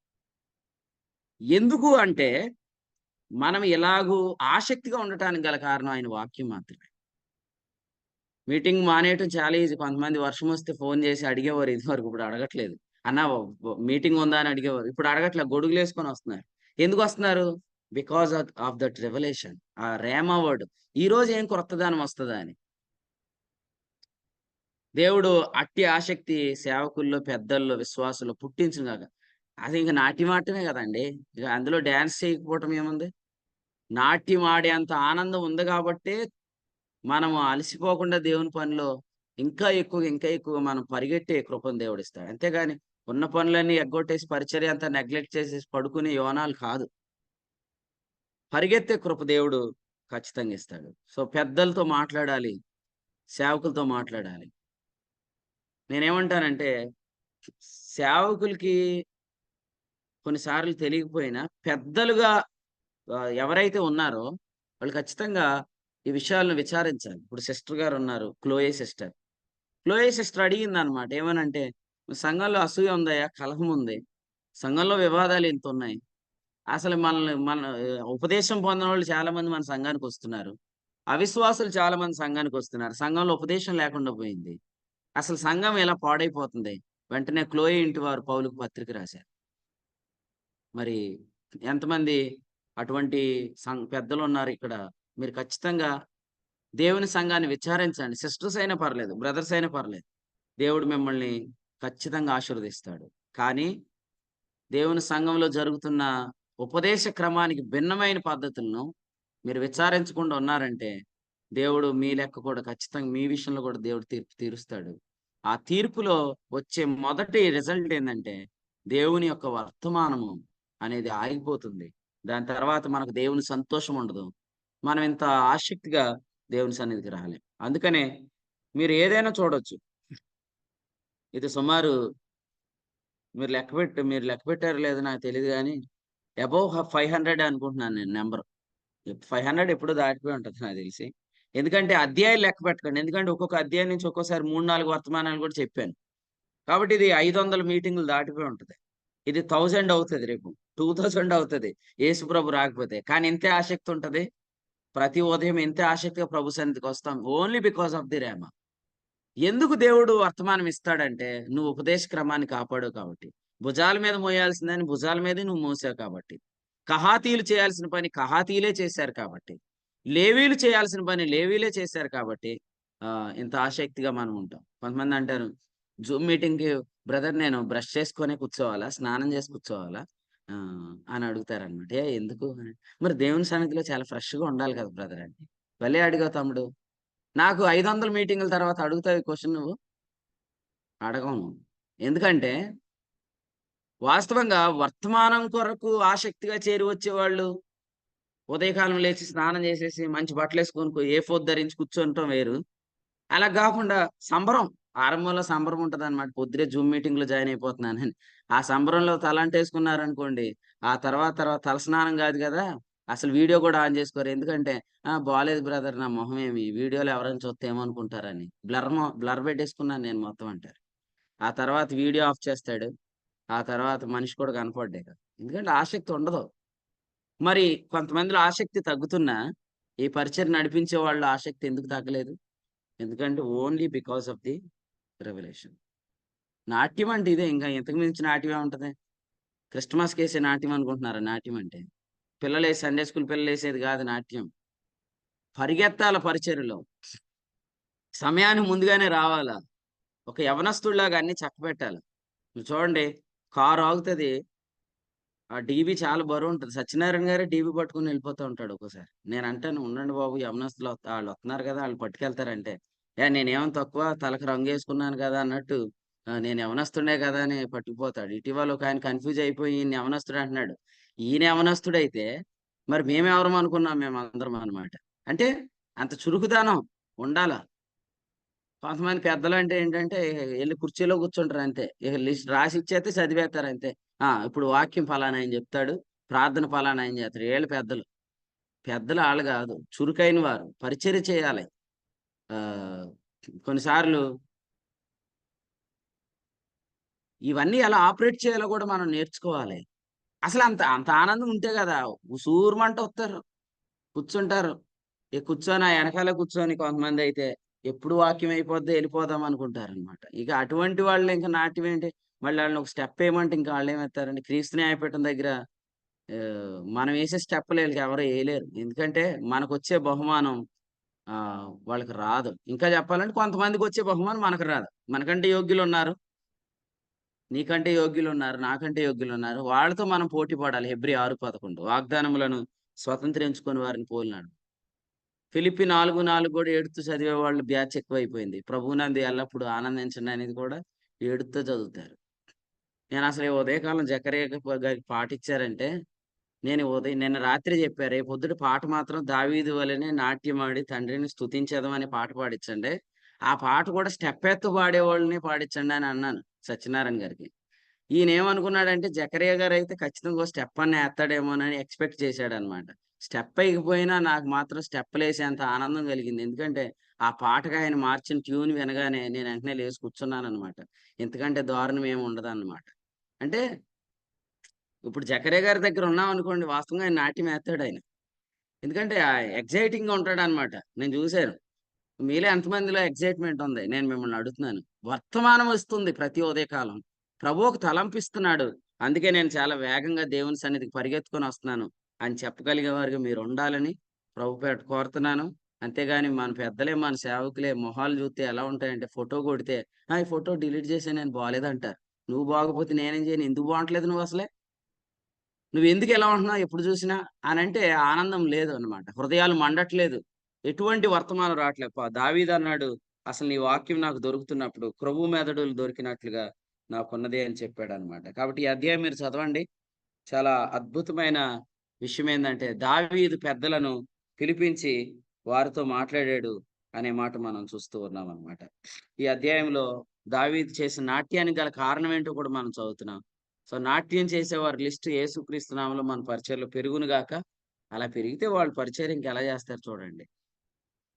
ఎందుకు అంటే, మనం ఇలాగూ ఆసక్తిగా ఉండటానికి గల కారణం ఆయన వాక్యం మాత్రమే. మీటింగ్ మానేయటం చాలా ఈజీ. కొంతమంది వర్షమొస్తే ఫోను చేసి అడిగేవారు ఇదివరకు. ఇప్పుడు అడగట్లేదు. అన్నా మీటింగ్ ఉందా అని అడిగేవారు. ఇప్పుడు అడగట్లే. గొడుగులేసుకొని వస్తున్నారు. ఎందుకొస్తున్నారు? Because of that revolution. ఆ రేమా వర్డ్. ఈరోజు ఏం క్రొత్తదనం వస్తదా అని. దేవుడు అట్టి ఆసక్తి సేవకుల్లో, పెద్దల్లో, విశ్వాసుల్లో పుట్టించునుగాక. అది ఇంక నాట్యం ఆడటమే గదండీ! ఇక అందులో డాన్స్ చేయకపోవటం ఏముంది? నాట్యం ఆడేంత ఆనందం ఉంది గాబట్టే మనము అలసిపోకుండా దేవుని పనిలో ఇంకా ఎక్కువగా మనం పరిగెట్టే కృపను దేవుడిస్తాడు. అంతేగాని ఉన్న పనులన్నీ ఎగ్గొట్టేసి పరిచర్య అంతా నెగ్లెక్ట్ చేసేసి పడుకునే యోనాలు కాదు. పరిగెత్తే కృప దేవుడు ఖచ్చితంగా ఇస్తాడు. సో, పెద్దలతో మాట్లాడాలి. సేవకులతో మాట్లాడాలి. నేనేమంటానంటే సేవకులకి కొన్నిసార్లు తెలియకపోయినా పెద్దలుగా ఎవరైతే ఉన్నారో వాళ్ళు ఖచ్చితంగా ఈ విషయాలను విచారించాలి. ఇప్పుడు సిస్టర్ గారున్నారు. క్లోయే సిస్టర్. క్లోయే సిస్టర్ అడిగిందనమాట. ఏమనంటే, "సంఘంలో అసూయ ఉందయ్యా, కలహం ఉంది. సంఘంలో వివాదాలు ఇంతున్నయి. అసలు మన ఉపదేశం పొందినోళ్ళు చాలా మంది మన సంఘానికొస్తున్నారు. అవిశ్వాసులు చాలా మంది సంఘానికొస్తున్నారు. సంఘంలో ఉపదేశం లేకుండా పోయింది. అసలు సంఘం ఇలా పాడైపోతుంది." వెంటనే క్లోయే ఇంటి వారు పౌలుకు పత్రిక రాశారు. మరి ఎంతమంది అటువంటి పెద్దలున్నారు ఇక్కడ. మీరు ఖచ్చితంగా దేవుని సంఘాన్ని విచారించండి. సిస్టర్స్ అయినా పర్లేదు. బ్రదర్స్ అయినా పర్లేదు. దేవుడు మిమ్మల్ని ఖచ్చితంగా ఆశీర్వదిస్తాడు. కానీ దేవుని సంఘంలో జరుగుతున్న ఉపదేశ క్రమానికి భిన్నమైన పద్ధతులను మీరు విచారించకుండా ఉన్నారంటే, దేవుడు మీ లెక్క కూడా ఖచ్చితంగా మీ విషయంలో కూడా దేవుడు తీర్పు తీరుస్తాడు. ఆ తీర్పులో వచ్చే మొదటి రిజల్ట్ ఏందంటే, దేవుని యొక్క వర్తమానము అనేది ఆగిపోతుంది. దాని తర్వాత మనకు దేవుని సంతోషం ఉండదు. మనం ఇంత ఆసక్తిగా దేవుని సన్నిధికి రాలేం. అందుకనే మీరు ఏదైనా చూడొచ్చు. ఇది సుమారు మీరు లెక్క పెట్టారో లేదో నాకు తెలీదు గానీ, అబోవ్ 500 అనుకుంటున్నాను నేను నంబరు. 500 ఎప్పుడో దాటిపోయి ఉంటది నాకు తెలిసి. ఎందుకంటే అధ్యాయాలు లెక్క పెట్టకండి. ఎందుకంటే ఒక్కొక్క అధ్యాయం నుంచి ఒక్కోసారి 3, 4 వర్తమానాలు కూడా చెప్పాను. కాబట్టి ఇది 500 మీటింగులు దాటిపోయి ఉంటది. ఇది 1000 అవుతది రేపు. 2000 అవుతది. యేసు ప్రభు రాకపోతే. కానీ ఇంతే ఆసక్తి ఉంటది. ప్రతి ఉదయం ఇంతే ఆసక్తిగా ప్రభు సన్నిధికొస్తాం. Only because of the rhema. ఎందుకు దేవుడు వర్తమానం ఇస్తాడంటే, నువ్వు ఉపదేశ క్రమాన్ని కాపాడావు కాబట్టి. భుజాల మీద మోయాల్సిందని భుజాల మీదే నువ్వు మోసావు కాబట్టి. కహాతీయులు చేయాల్సిన పని కహాతీయులే చేశారు కాబట్టి. లేవీయులు చేయాల్సిన పని లేవీయులే చేశారు కాబట్టి ఇంత ఆసక్తిగా మనం ఉంటాం. కొంతమంది అంటారు, జూమ్ మీటింగ్‌కి బ్రదర్ నేను బ్రష్ చేసుకొనే కూర్చోవాలా? స్నానం చేసి కూర్చోవాలా? అని అడుగుతారనమాట. ఎందుకు? అని. మరి దేవుని సన్నిధిలో చాలా ఫ్రెష్‌గా ఉండాలి కదా బ్రదర్ అని. భలే అడిగావు తమ్ముడు. నాకు 500 మీటింగుల తర్వాత అడుగుతావా ఈ క్వెషన్ నువ్వు? అడగను. ఎందుకంటే వాస్తవంగా వర్తమానం కొరకు ఆసక్తిగా చేరి వచ్చేవాళ్ళు ఉదయకాలం లేచి స్నానం చేసేసి మంచి బట్టలేసుకొని ఏ4 ధరించి కూర్చుంటం వేరు. అలా గాకుండా సంబరం. ఆరంభంలో సంబరం ఉంటదనమాట. పొద్దున్నే జూమ్ మీటింగ్‌లో జాయిన్ అయిపోతున్నానని. ఆ సంబరంలో తలంటేసుకున్నారనుకోండి, ఆ తర్వాత తలస్నానం గాదు గదా! అసలు వీడియో గూడా ఆన్ జేసుకోరు. ఎందుకంటే, బాలేదు బ్రదర్ నా మొహమేమి వీడియోలో ఎవరైనా చూస్తే ఏమనుకుంటారని. బ్లర్ పెట్టేసుకున్నాను నేను మొత్తం అంటారు. ఆ తర్వాత వీడియో ఆఫ్ చేస్తాడు. ఆ తర్వాత మనిషి కూడా కనపడ్డిక. ఎందుకంటే ఆసక్తి ఉండదు. మరి కొంతమందిలో ఆసక్తి తగ్గుతున్నా, ఈ పరిచయం నడిపించే వాళ్ళు ఆసక్తి ఎందుకు తగ్గలేదు? ఎందుకంటే only because of the revolution. నాట్యం అంటే ఇదే, ఇంకా ఇంతకు మించి నాట్యం ఏముంటది? క్రిస్టమస్‌కేసే నాట్యం అనుకుంటున్నారా నాట్యం అంటే? సండే స్కూల్ పిల్లలేసేది కాదు నాట్యం. పరిగెత్తాల పరిచర్యలో. సమయానికి ముందుగానే రావాలా. ఒక యవనస్తుడిలాగా అన్నీ చక్కబెట్టాలి. మీరు చూడండి, కారు ఆగుతది. ఆ డీబీ చాలా బరువుంటది. సత్యనారాయణ గారే డీబీ పట్టుకొని వెళ్ళిపోతూ ఉంటాడు ఒక్కోసారి. నేనంటాను, ఉండండి బాబు, యవనస్తులు ఆళ్ళొత్తన్నారు కదా! ఆళ్ళు పట్టుకెళ్తారంటే, నేనేమన్నా తక్కువ, తలకు రంగేసుకున్నాను కదా అన్నట్టు, నేను యవనస్తుడినే కదా అని పట్టుకుపోతాడు. ఇటీవల ఒకాయన కన్‌ఫ్యూజ్ అయిపోయి ఈయన్ని యవనస్తుడు అంటున్నాడు. ఈయన యవనస్తుడైతే మరి మేమెవరం అనుకున్నాం మేమందరం అన్నమాట. అంటే అంత చురుకుదనం ఉండాల. కొంతమంది పెద్దలంటే ఏంటంటే, ఎళ్లి కుర్చీలో కూర్చుంటారు అంతే. ఇక లిస్ట్ రాసిచ్చేత్తే చదివేత్తారంతే. ఇప్పుడు వాక్యం ఫలానా ఆయన జెప్తాడు. ప్రార్థన ఫలానా ఆయన జేత్తడు. ఈళ్ళు పెద్దలు. పెద్దలు ఆళ్ళు గాదు. చురుకైన వారు. పరిచర్య చేయాలి. ఆహ్, కొన్నిసార్లు ఇవన్నీ ఎలా ఆపరేట్ చేయాలో గూడా మనం నేర్చుకోవాలి. అసలంత అంత ఆనందం ఉంటే గదా! ఉసూరుమంట వస్తారు. కూర్చుంటారు. కూర్చొని ఆ ఎనకాలే కూర్చొని కొంతమందైతే ఎప్పుడు వాక్యం అయిపోద్దో ఎళ్ళిపోదాం అనుకుంటారనమాట. ఇక అటువంటి వాళ్ళు ఇంక నాట్యం ఏంటి? మళ్ళీ ఆళ్ళని ఒక స్టెప్ ఏయమంటే ఇంక ఆళ్ళేమేత్తారండి? క్రీస్తు న్యాయపీఠం దగ్గర మనం ఏసే స్టెప్పులు ఈళ్ళకెవరు ఎయలేరు. ఎందుకంటే మనకొచ్చే బహుమానం వాళ్ళకి రాదు. ఇంకా చెప్పాలంటే కొంతమందికొచ్చే బహుమానం మనకు రాదు. మనకంటే యోగ్యులున్నారు. నీకంటే యోగ్యులున్నారు. నాకంటే యోగ్యులున్నారు. వాళ్ళతో మనం పోటీ పడాలి. హెబ్రీ 6:11 వాగ్దానములను స్వతంత్రించుకొని వారిని పోలినాడు. ఫిలిప్పి 4:4 కూడా ఏడుస్తూ చదివేవాళ్ళు బ్యాచ్ ఎక్కువైపోయింది. ప్రభువునందు ఎల్లప్పుడూ ఆనందించండి అనేది కూడా ఏడుత్తా చదువుతారు. నేనసలు ఈ ఉదయకాలం జకర్యాకి గారికి పాటిచ్చారంటే, నిన్న రాత్రి చెప్పా. రేపొద్దుట పాట మాత్రం దావీదు వలెనే నాట్యమాడి తండ్రిని స్తుతించెదమనే పాట పాడిచ్చండి. ఆ పాట కూడా స్టెప్పేత్తు పాడేవాళ్ళని పాడిచ్చండి అని అన్నాను సత్యనారాయణ గారికి. ఈయనేమనుకున్నాడంటే, జకరియా గారైతే ఖచ్చితంగా ఓ స్టెప్ అన్నా ఏత్తాడేమోనని ఎక్స్‌పెక్ట్ చేశాడనమాట. స్టెప్ ఎయకపోయినా నాకు మాత్రం స్టెప్పులేసేంత ఆనందం కలిగింది. ఎందుకంటే, ఆ పాటకి ఆయన మార్చిన ట్యూన్ వినగానే నేను వెంటనే లేసి కూర్చున్నాననమాట. ఇంతకంటే దారుణం ఏమి ఉండదన్నమాట. అంటే, ఇప్పుడు జకరియా గారి దగ్గర ఉన్నామనుకోండి, వాస్తవంగా ఆయన నాట్యం ఏత్తాడాయన. ఎందుకంటే, ఎక్సైటింగ్‌గా ఉంటాడనమాట. నేను జూసాను. మీలో ఎంతమందిలో ఎక్సైట్‌మెంట్ ఉంది? నేను మిమ్మల్ని అడుగుతున్నాను. వర్తమానం వస్తుంది ప్రతి ఉదయకాలం. ప్రభువు ఒక తలంపిస్తున్నాడు. అందుకే నేను చాలా వేగంగా దేవుని సన్నిధికి పరిగెత్తుకొనొస్తున్నాను అని చెప్పగలిగే వారుగా మీరుండాలని ప్రభు పేరట కోరుతున్నాను. అంతేగాని మన పెద్దలే, మన సేవకులే మొహాలు జూత్తే ఎలా ఉంటాయంటే, ఫోటో కొడితే, ఈ ఫోటో డిలీట్ చేశాను బాలేదంటారు. నువ్వు బాగోపోతే నేనేం చేయను? ఎందుకు బావుంటలేదు నువ్వసలే? నువ్వెందుకు ఇలా ఉంటున్నావు ఎప్పుడు చూసినా? అనంటే ఆనందం లేదు అన్నమాట. హృదయాలు మండట్లేదు. ఎటువంటి వర్తమానం రాట్లేదు. దావీదన్నాడు, "అసలు నీ వాక్యం నాకు దొరుకుతున్నప్పుడు క్రొవ్వు మెదడులు దొరికినట్లుగా నాకున్నది" అని చెప్పాడన్నమాట. కాబట్టి ఈ అధ్యాయం మీరు చదవండి. చాలా అద్భుతమైన విషయం ఏందంటే, దావీదు పెద్దలను పిలిపించి వారితో మాట్లాడాడు అనే మాట మనం చూస్తూ ఉన్నామన్నమాట. ఈ అధ్యాయంలో దావీదు చేసిన నాట్యానికి గల కారణం ఏంటో కూడా మనం చదువుతున్నాం. సో, నాట్యం చేసేవారి లిస్ట్ యేసుక్రీస్తు నామంలో మన పరిచర్యలో పెరుగును గాక. అలా పెరిగితే వాళ్ళు పరిచర్య ఇంకెలా చేస్తారు చూడండి.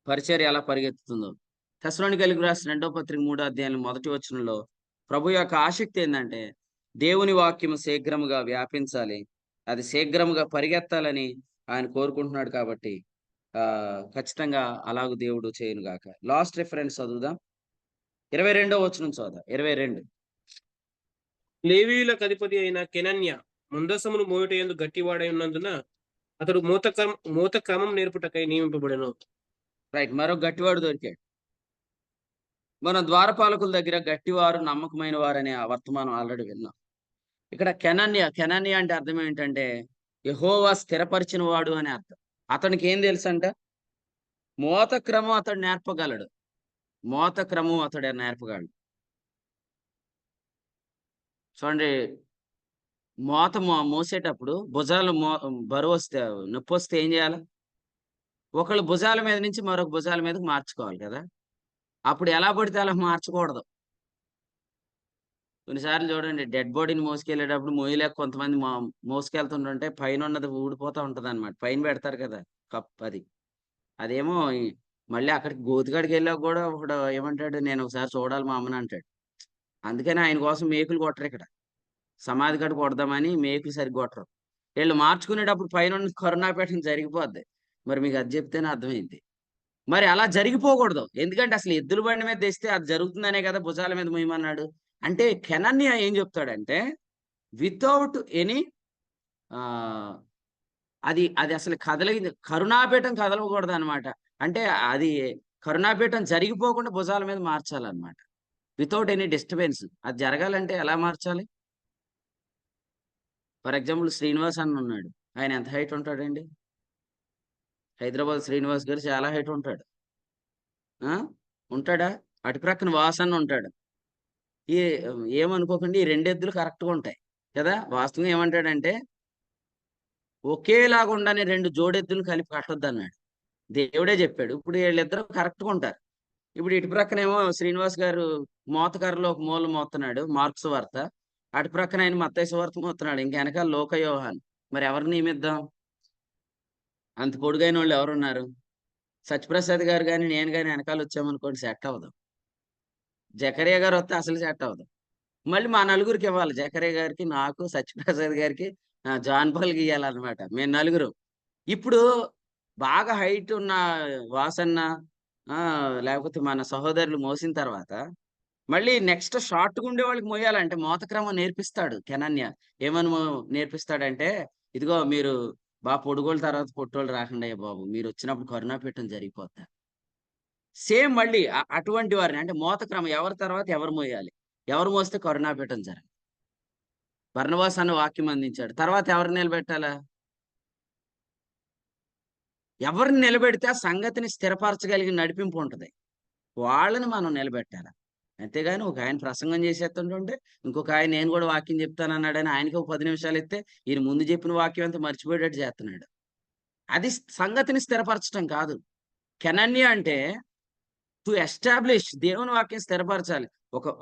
పరిచర్య ఎలా పరిగెత్తుతుందో. తెస్సలోనికీయులకు రాసిన రెండో పత్రిక మూడో అధ్యాయంలో మొదటి వచనంలో ప్రభు యొక్క ఆసక్తి ఏందంటే, దేవుని వాక్యము శీఘ్రముగా వ్యాపించాలి. అది శీఘ్రముగా పరిగెత్తాలని ఆయన కోరుకుంటున్నాడు కాబట్టి, ఖచ్చితంగా అలాగు దేవుడు చేయును గాక. లాస్ట్ రిఫరెన్స్ చదువుదాం. 22వ వచనం చదువుదాం. 22. లేవీయులకు అధిపతి అయిన కెనన్య మందసమును మోయుటయందు గట్టివాడై ఉన్నందున అతడు మూత క్రమం నేర్పుటకై నియమింపబడెను. రైట్. మరో గట్టివాడు దొరికాడు. మనం ద్వారపాలకుల దగ్గర గట్టివారు, నమ్మకమైన వారనే ఆ వర్తమానం ఆల్రెడీ విన్నాం. ఇక్కడ కెనన్య అంటే అర్థం ఏంటంటే, యెహోవా స్థిరపరిచిన వాడు అని అర్థం. అతనికేం తెలుసంట? మోత క్రమం అతడు నేర్పగలడు. మోత క్రమం అతడు నేర్పగలడు. చూడండి, మోత మోసేటప్పుడు భుజాలు బరువొస్తే, నొప్పొస్తే ఏం జేయాల? ఒకళ్ళ భుజాల మీద నుంచి మరొక భుజాల మీదకి మార్చుకోవాలి కదా! అప్పుడు ఎలా పడితే అలా మార్చకూడదు. కొన్నిసార్లు చూడండి, డెడ్ బాడీని మోసుకెళ్ళేటప్పుడు మొయ్యలేక కొంతమంది మోసుకెళ్తుంటుంటే పైనున్నది ఊడిపోతా ఉంటదన్నమాట. పైన పెడతారు కదా! అది. అదేమో మళ్ళీ అక్కడికి గోతికాడికెళ్ళాక గూడా ఒకడు ఏమంటాడు, "నేనొకసారి చూడాలి మా అమ్మని" అంటాడు. అందుకని ఆయన కోసం మేకులు కొట్టరిక్కడ. సమాధి కాడ కొడదామని మేకులు సరిగ్గా కొట్టరు. వీళ్ళు మార్చుకునేటప్పుడు పైన కరుణాపీఠం జరిగిపోద్ది. మరి మీకు అది చెప్తేనే అర్థమైంది. మరి అలా జరిగిపోకూడదు. ఎందుకంటే అసలు ఎద్దుల బండి మీద తెస్తే అది జరుగుతుందనే కదా భుజాల మీద మోయమన్నాడు. అంటే కెనన్యా ఏం చెప్తాడంటే వితౌట్ ఎనీ అది అది అసలు కదలింది, కరుణాపీఠం కదలకూడదు అనమాట. అంటే అది కరుణాపీఠం జరిగిపోకుండా భుజాల మీద మార్చాలన్నమాట. Without any disturbance. అది జరగాలంటే ఎలా మార్చాలి? ఫర్ ఎగ్జాంపుల్ శ్రీనివాస్ అన్న ఉన్నాడు. ఆయన ఎంత హైట్ ఉంటాడండి? హైదరాబాద్ శ్రీనివాస్ గారు చాలా హైట్ ఉంటాడు. ఉంటాడా? అటు ప్రక్కన వాసన్న ఉంటాడు. ఈ ఏమనుకోకండి, ఈ రెండు ఎద్దులు కరెక్ట్గా ఉంటాయి కదా. వాస్తవంగా ఏమంటాడంటే ఒకేలాగా ఉండని రెండు జోడెద్దులు కలిపి కట్టొద్దు అన్నాడు. దేవుడే చెప్పాడు. ఇప్పుడు వీళ్ళిద్దరూ కరెక్ట్గా ఉంటారు. ఇప్పుడు ఇటు ప్రక్కనేమో శ్రీనివాస్ గారు మోతకర్రలో ఒక మూల మోస్తున్నాడు, మార్క్స్ వార్త. అటు ప్రక్కన ఆయన మత్తయి సువార్త మోస్తున్నాడు, ఇంక వెనకాల లోక యోహాను. మరి ఎవరిని నియమిద్దాం? అంత పొడుగైన వాళ్ళు ఎవరున్నారు? సత్యప్రసాద్ గారు కానీ నేను కానీ వెనకాల వచ్చామనుకోండి సెట్ అవ్వదు. జకరియా గారు వస్తే అసలు సెట్ అవ్వదు. మళ్ళీ మా నలుగురికి ఇవ్వాలి. జకరియా గారికి, నాకు, సత్యప్రసాద్ గారికి, జాన్ పాల్కి ఇవ్వాలన్నమాట. మేము నలుగురు. ఇప్పుడు బాగా హైట్ ఉన్న వాసన్న లేకపోతే మన సహోదరులు మోసిన తర్వాత మళ్ళీ నెక్స్ట్ షార్ట్గా ఉండే వాళ్ళకి మోయాలంటే మోతక్రమం నేర్పిస్తాడు కెనన్య. ఏమని నేర్పిస్తాడంటే, ఇదిగో మీరు బాగా పొడుగోళ్ళ తర్వాత పొట్టోళ్ళు రాకుండా బాబు, మీరు వచ్చినప్పుడు కరుణాపీఠం జరిగిపోతా. సేమ్ మళ్ళీ అటువంటి వారిని అంటే మోతక్రమం ఎవరి తర్వాత ఎవరు మోయాలి, ఎవరు మోస్తే కరుణాపీఠం జరగాలి. బర్నబాస్ అన్న వాక్యం అందించాడు. తర్వాత ఎవరు నిలబెట్టాలా? ఎవరిని నిలబెడితే ఆ సంగతిని స్థిరపరచగలిగిన నడిపింపు ఉంటుంది, వాళ్ళని మనం నిలబెట్టాలి. అంతేగాని ఒక ఆయన ప్రసంగం చేసేస్తుంటే ఇంకొక ఆయన నేను కూడా వాక్యం చెప్తానన్నాడని ఆయనకి ఒక 10 నిమిషాలు ఇస్తే ఈయన ముందు చెప్పిన వాక్యం అంతా మర్చిపోయేటట్టు చేస్తున్నాడు. అది సంగతిని స్థిరపరచడం కాదు. కెనన్య అంటే టు ఎస్టాబ్లిష్, దేవుని వాక్యం స్థిరపరచాలి.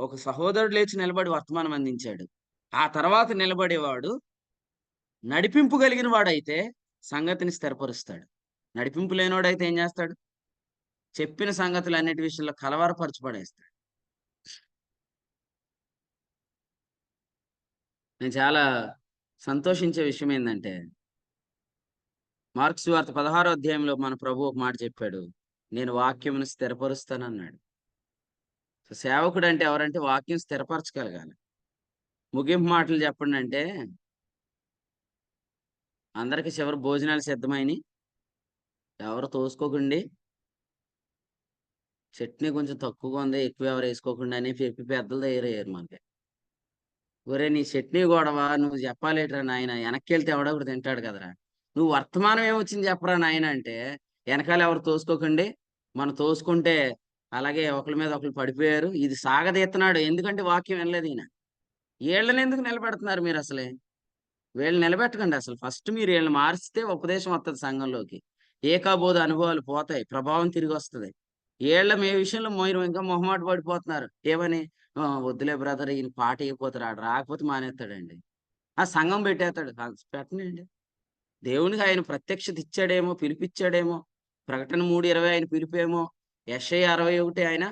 ఒక సహోదరుడు లేచి నిలబడి వర్తమానం అందించాడు. ఆ తర్వాత నిలబడేవాడు నడిపింపు కలిగిన వాడైతే సంగతిని స్థిరపరుస్తాడు. నడిపింపు లేనివాడైతే ఏం చేస్తాడు? చెప్పిన సంగతులు అన్నిటి విషయంలో కలవరపరచబడేస్తాడు. నేను చాలా సంతోషించే విషయం ఏంటంటే మార్క్స్ వార్త 16వ అధ్యాయంలో మన ప్రభు ఒక మాట చెప్పాడు, నేను వాక్యమును స్థిరపరుస్తానన్నాడు. సేవకుడు అంటే ఎవరంటే వాక్యం స్థిరపరచగలగాలి. ముగింపు మాటలు చెప్పండి అంటే, అందరికి చివరి భోజనాలు సిద్ధమైనవి, ఎవరు తోసుకోకండి, చట్నీ కొంచెం తక్కువగా ఉంది ఎక్కువ ఎవరు వేసుకోకుండా అని చెప్పి పెద్దలు తయారయ్యారు మనకి. ఒరే నీ చట్నీ గొడవ నువ్వు చెప్పాలేట్రా నాయన, వెనక్కి వెళ్తే ఎవడో ఒకటి తింటాడు కదరా, నువ్వు వర్తమానం ఏమొచ్చింది చెప్పరా నాయన అంటే, వెనకాల ఎవరు తోసుకోకండి, మనం తోసుకుంటే అలాగే ఒకరి మీద ఒకరు పడిపోయారు, ఇది సాగదీస్తున్నాడు. ఎందుకంటే వాక్యం వినలేదు ఈయన. వీళ్ళని ఎందుకు నిలబెడుతున్నారు మీరు? అసలే వీళ్ళని నిలబెట్టకండి. అసలు ఫస్ట్ మీరు వీళ్ళని మార్చితే ఉపదేశం వస్తుంది సంఘంలోకి, ఏకాబోధ అనుభవాలు పోతాయి, ప్రభావం తిరిగి వస్తుంది. వీళ్ళ మీ విషయంలో మీరు ఇంకా మొహమాట పడిపోతున్నారు. ఏమని? వద్దులే బ్రదర్, ఈయన పాట అయిపోతాడు, ఆడు రాకపోతే మానేస్తాడండి, ఆ సంఘం పెట్టేస్తాడు. పెట్టనండి. దేవునికి ఆయన ప్రత్యక్షత ఇచ్చాడేమో, పిలిపిచ్చాడేమో. ప్రకటన 3:20 ఆయన పిలిపేమో, యెషయా 61 ఆయన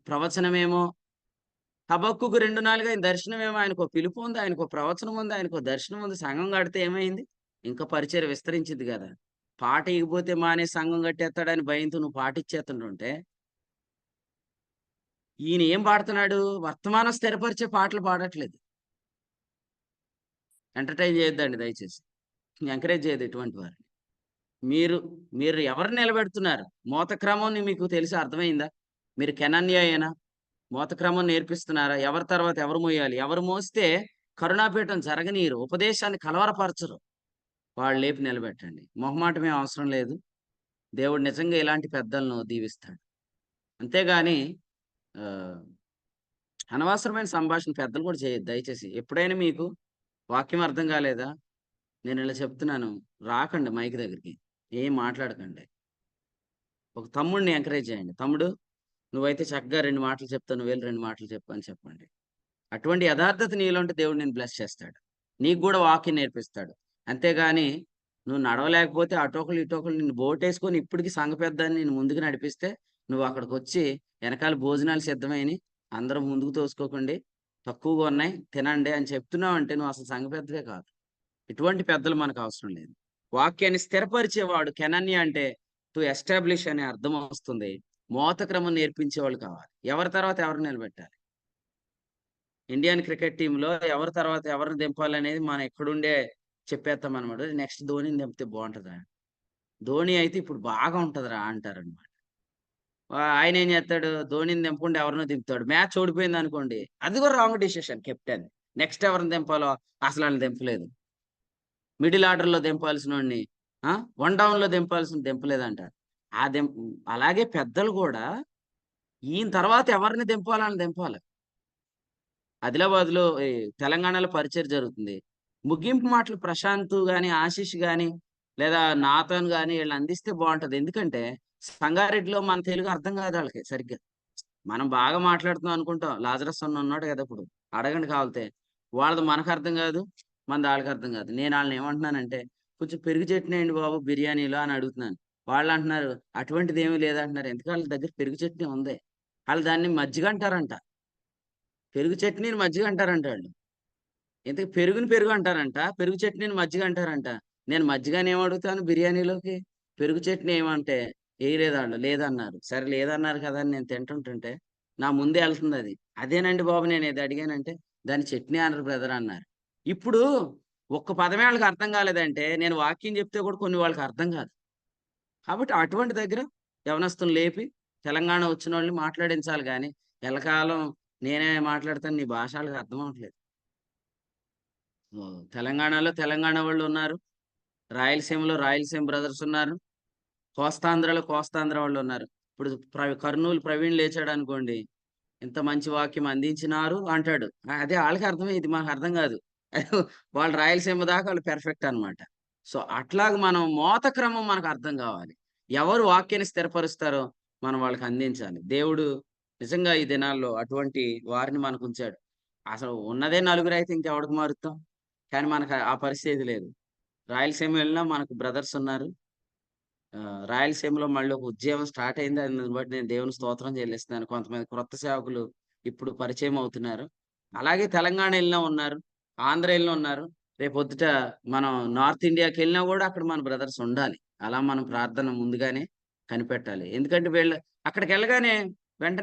ప్రవచనమేమో, హబక్కుకు 2:4 ఆయన దర్శనమేమో. ఆయనకు పిలుపు ఉంది, ఆయనకు ప్రవచనం ఉంది, ఆయనకు దర్శనం ఉంది. సంఘం కడితే ఏమైంది? ఇంకా పరిచయం విస్తరించింది కదా. పాట ఇగిపోతే మానే సంఘం కట్టేస్తాడని భయంతో నువ్వు పాట ఇచ్చేస్తుంటుంటే, ఈయన ఏం పాడుతున్నాడు? వర్తమానం స్థిరపరిచే పాటలు పాడట్లేదు. ఎంటర్టైన్ చేయొద్దండి దయచేసి, ఎంకరేజ్ చేయదు ఇటువంటి వారిని. మీరు మీరు ఎవరిని నిలబెడుతున్నారు? మోతక్రమం మీకు తెలిసి అర్థమైందా? మీరు కెనన్య అయినా మోతక్రమం నేర్పిస్తున్నారా? ఎవరి తర్వాత ఎవరు మోయాలి? ఎవరు మోస్తే కరుణాపీఠం జరగనీరు, ఉపదేశాన్ని కలవరపరచరు, వాళ్ళు లేపి నిలబెట్టండి. మొహమాటమే అవసరం లేదు. దేవుడు నిజంగా ఇలాంటి పెద్దలను దీవిస్తాడు. అంతేగాని అనవసరమైన సంభాషణ పెద్దలు కూడా చేయొద్దు దయచేసి. ఎప్పుడైనా మీకు వాక్యం అర్థం కాలేదా? నేను ఇలా చెప్తున్నాను, రాకండి మైక్ దగ్గరికి, ఏం మాట్లాడకండి. ఒక తమ్ముడిని ఎంకరేజ్ చేయండి, తమ్ముడు నువ్వైతే చక్కగా 2 మాటలు చెప్తావు, నువ్వు వెళ్ళి 2 మాటలు చెప్పు అని చెప్పండి. అటువంటి యథార్థత నీలో ఉంటే దేవుడు నేను బ్లెస్ చేస్తాడు, నీకు కూడా వాక్యం నేర్పిస్తాడు. అంతేగాని నువ్వు నడవలేకపోతే అటోకలు ఇటోకలు నిన్ను బోటేసుకొని ఇప్పటికి సంఘ పెద్దాన్ని నేను ముందుకు నడిపిస్తే, నువ్వు అక్కడికి వచ్చి వెనకాల భోజనాలు సిద్ధమైనవి, అందరూ ముందుకు తోసుకోకండి, తక్కువగా ఉన్నాయి తినండి అని చెప్తున్నావు అంటే నువ్వు అసలు సంఘ పెద్దవే కాదు. ఇటువంటి పెద్దలు మనకు అవసరం లేదు. వాక్యాన్ని స్థిరపరిచేవాడు కెనన్య అంటే టు ఎస్టాబ్లిష్ అనే అర్థం వస్తుంది. మోతక్రమం నేర్పించేవాళ్ళు కావాలి. ఎవరి తర్వాత ఎవరు నిలబెట్టాలి. ఇండియన్ క్రికెట్ టీంలో ఎవరి తర్వాత ఎవరిని దింపాలనేది మనం ఎక్కడుండే చెప్పేస్తాం అనమాట. నెక్స్ట్ ధోనిని దింపితే బాగుంటుందా, ధోని అయితే ఇప్పుడు బాగా ఉంటదిరా అంటారనమాట. ఆయన ఏం చేస్తాడు, ధోనిని దింపకుండా ఎవరినో దింపుతాడు. మ్యాచ్ ఓడిపోయింది అనుకోండి, అది కూడా రాంగ్ డిసిషన్ కెప్టెన్. నెక్స్ట్ ఎవరిని దింపాలో అసలు ఆయన దింపలేదు. మిడిల్ ఆర్డర్ లో దింపాల్సిన వాడిని 1 డౌన్ లో దింపలేదంటారు. ఆ దింప అలాగే పెద్దలు కూడా ఈయన తర్వాత ఎవరిని దింపాలని దింపాలి. ఆదిలాబాద్ లో తెలంగాణలో పరిచయం జరుగుతుంది. ముగింపు మాటలు ప్రశాంత్ గాని, ఆశీష్ గాని, లేదా నాథన్ గాని వీళ్ళు అందిస్తే బాగుంటది. ఎందుకంటే సంగారెడ్డిలో మన తెలుగు అర్థం కాదు వాళ్ళకి సరిగ్గా. మనం బాగా మాట్లాడుతున్నాం అనుకుంటాం. లాజరస్ అన్న ఉన్నాడు కదా ఇప్పుడు, అడగండి కావాలితే. వాళ్ళది మనకు అర్థం కాదు, మనది వాళ్ళకి అర్థం కాదు. నేను వాళ్ళని ఏమంటున్నానంటే, కొంచెం పెరుగు చట్నీ అండి బాబు బిర్యానీలో అని అడుగుతున్నాను. వాళ్ళు అంటున్నారు అటువంటిది ఏమీ లేదంటున్నారు. ఎందుకు వాళ్ళ దగ్గర పెరుగు చట్నీ ఉంది. వాళ్ళు దాన్ని మజ్జిగ అంటారంట. పెరుగు చట్నీని మజ్జిగ అంటారంట వాళ్ళు. ఇంతకు పెరుగుని పెరుగు అంటారంట, పెరుగు చట్నీని మజ్జిగ అంటారంట. నేను మజ్జిగని ఏమడుగుతాను బిర్యానీలోకి, పెరుగు చట్నీ ఏమంటే వేయలేదు వాళ్ళు, లేదన్నారు. సరే లేదన్నారు కదా అని నేను తింటుంటుంటే నా ముందే వెళ్తుంది అది. అదేనండి బాబు నేను ఏది అడిగానంటే, దాన్ని చట్నీ అనరు బ్రదర్ అన్నారు. ఇప్పుడు ఒక్క పదమే వాళ్ళకి అర్థం కాలేదంటే నేను వాక్యం చెప్తే కూడా కొన్ని వాళ్ళకి అర్థం కాదు. కాబట్టి అటువంటి దగ్గర యవనస్తుని లేపి తెలంగాణ వచ్చిన వాళ్ళని మాట్లాడించాలి కానీ ఎల్లకాలం నేనే మాట్లాడతాను నీ భాష వాళ్ళకి అర్థం అవ్వట్లేదు. తెలంగాణలో తెలంగాణ వాళ్ళు ఉన్నారు, రాయలసీమలో రాయలసీమ బ్రదర్స్ ఉన్నారు, కోస్తాంధ్రలో కోస్తాంధ్ర వాళ్ళు ఉన్నారు. ఇప్పుడు కర్నూలు ప్రవీణ్ లేచాడు అనుకోండి, ఇంత మంచి వాక్యం అందించినారు అంటాడు. అదే వాళ్ళకి అర్థమే, ఇది మాకు అర్థం కాదు. వాళ్ళు రాయలసీమ దాకా వాళ్ళు పెర్ఫెక్ట్ అన్నమాట. సో అట్లాగ మనం మోత క్రమం మనకు అర్థం కావాలి. ఎవరు వాక్యాన్ని స్థిరపరుస్తారో మనం వాళ్ళకి అందించాలి. దేవుడు నిజంగా ఈ దినాల్లో అటువంటి వారిని మనకు ఉంచాడు. అసలు ఉన్నదే నలుగురు అయితే ఇంకెవడికి మారుతాం, కానీ మనకు ఆ పరిస్థితి లేదు. రాయలసీమ వెళ్ళినా మనకు బ్రదర్స్ ఉన్నారు. రాయలసీమలో మళ్ళీ ఒక ఉద్యమం స్టార్ట్ అయింది. దాన్ని బట్టి నేను దేవుని స్తోత్రం చెల్లిస్తున్నాను. కొంతమంది క్రొత్త సేవకులు ఇప్పుడు పరిచయం అవుతున్నారు. అలాగే తెలంగాణ వెళ్ళినా ఉన్నారు, ఆంధ్ర వెళ్ళినా ఉన్నారు. రేపొద్దుట మనం నార్త్ ఇండియాకి వెళ్ళినా కూడా అక్కడ మన బ్రదర్స్ ఉండాలి. అలా మనం ప్రార్థన ముందుగానే కనిపెట్టాలి. ఎందుకంటే వీళ్ళు అక్కడికి వెళ్ళగానే వెంటనే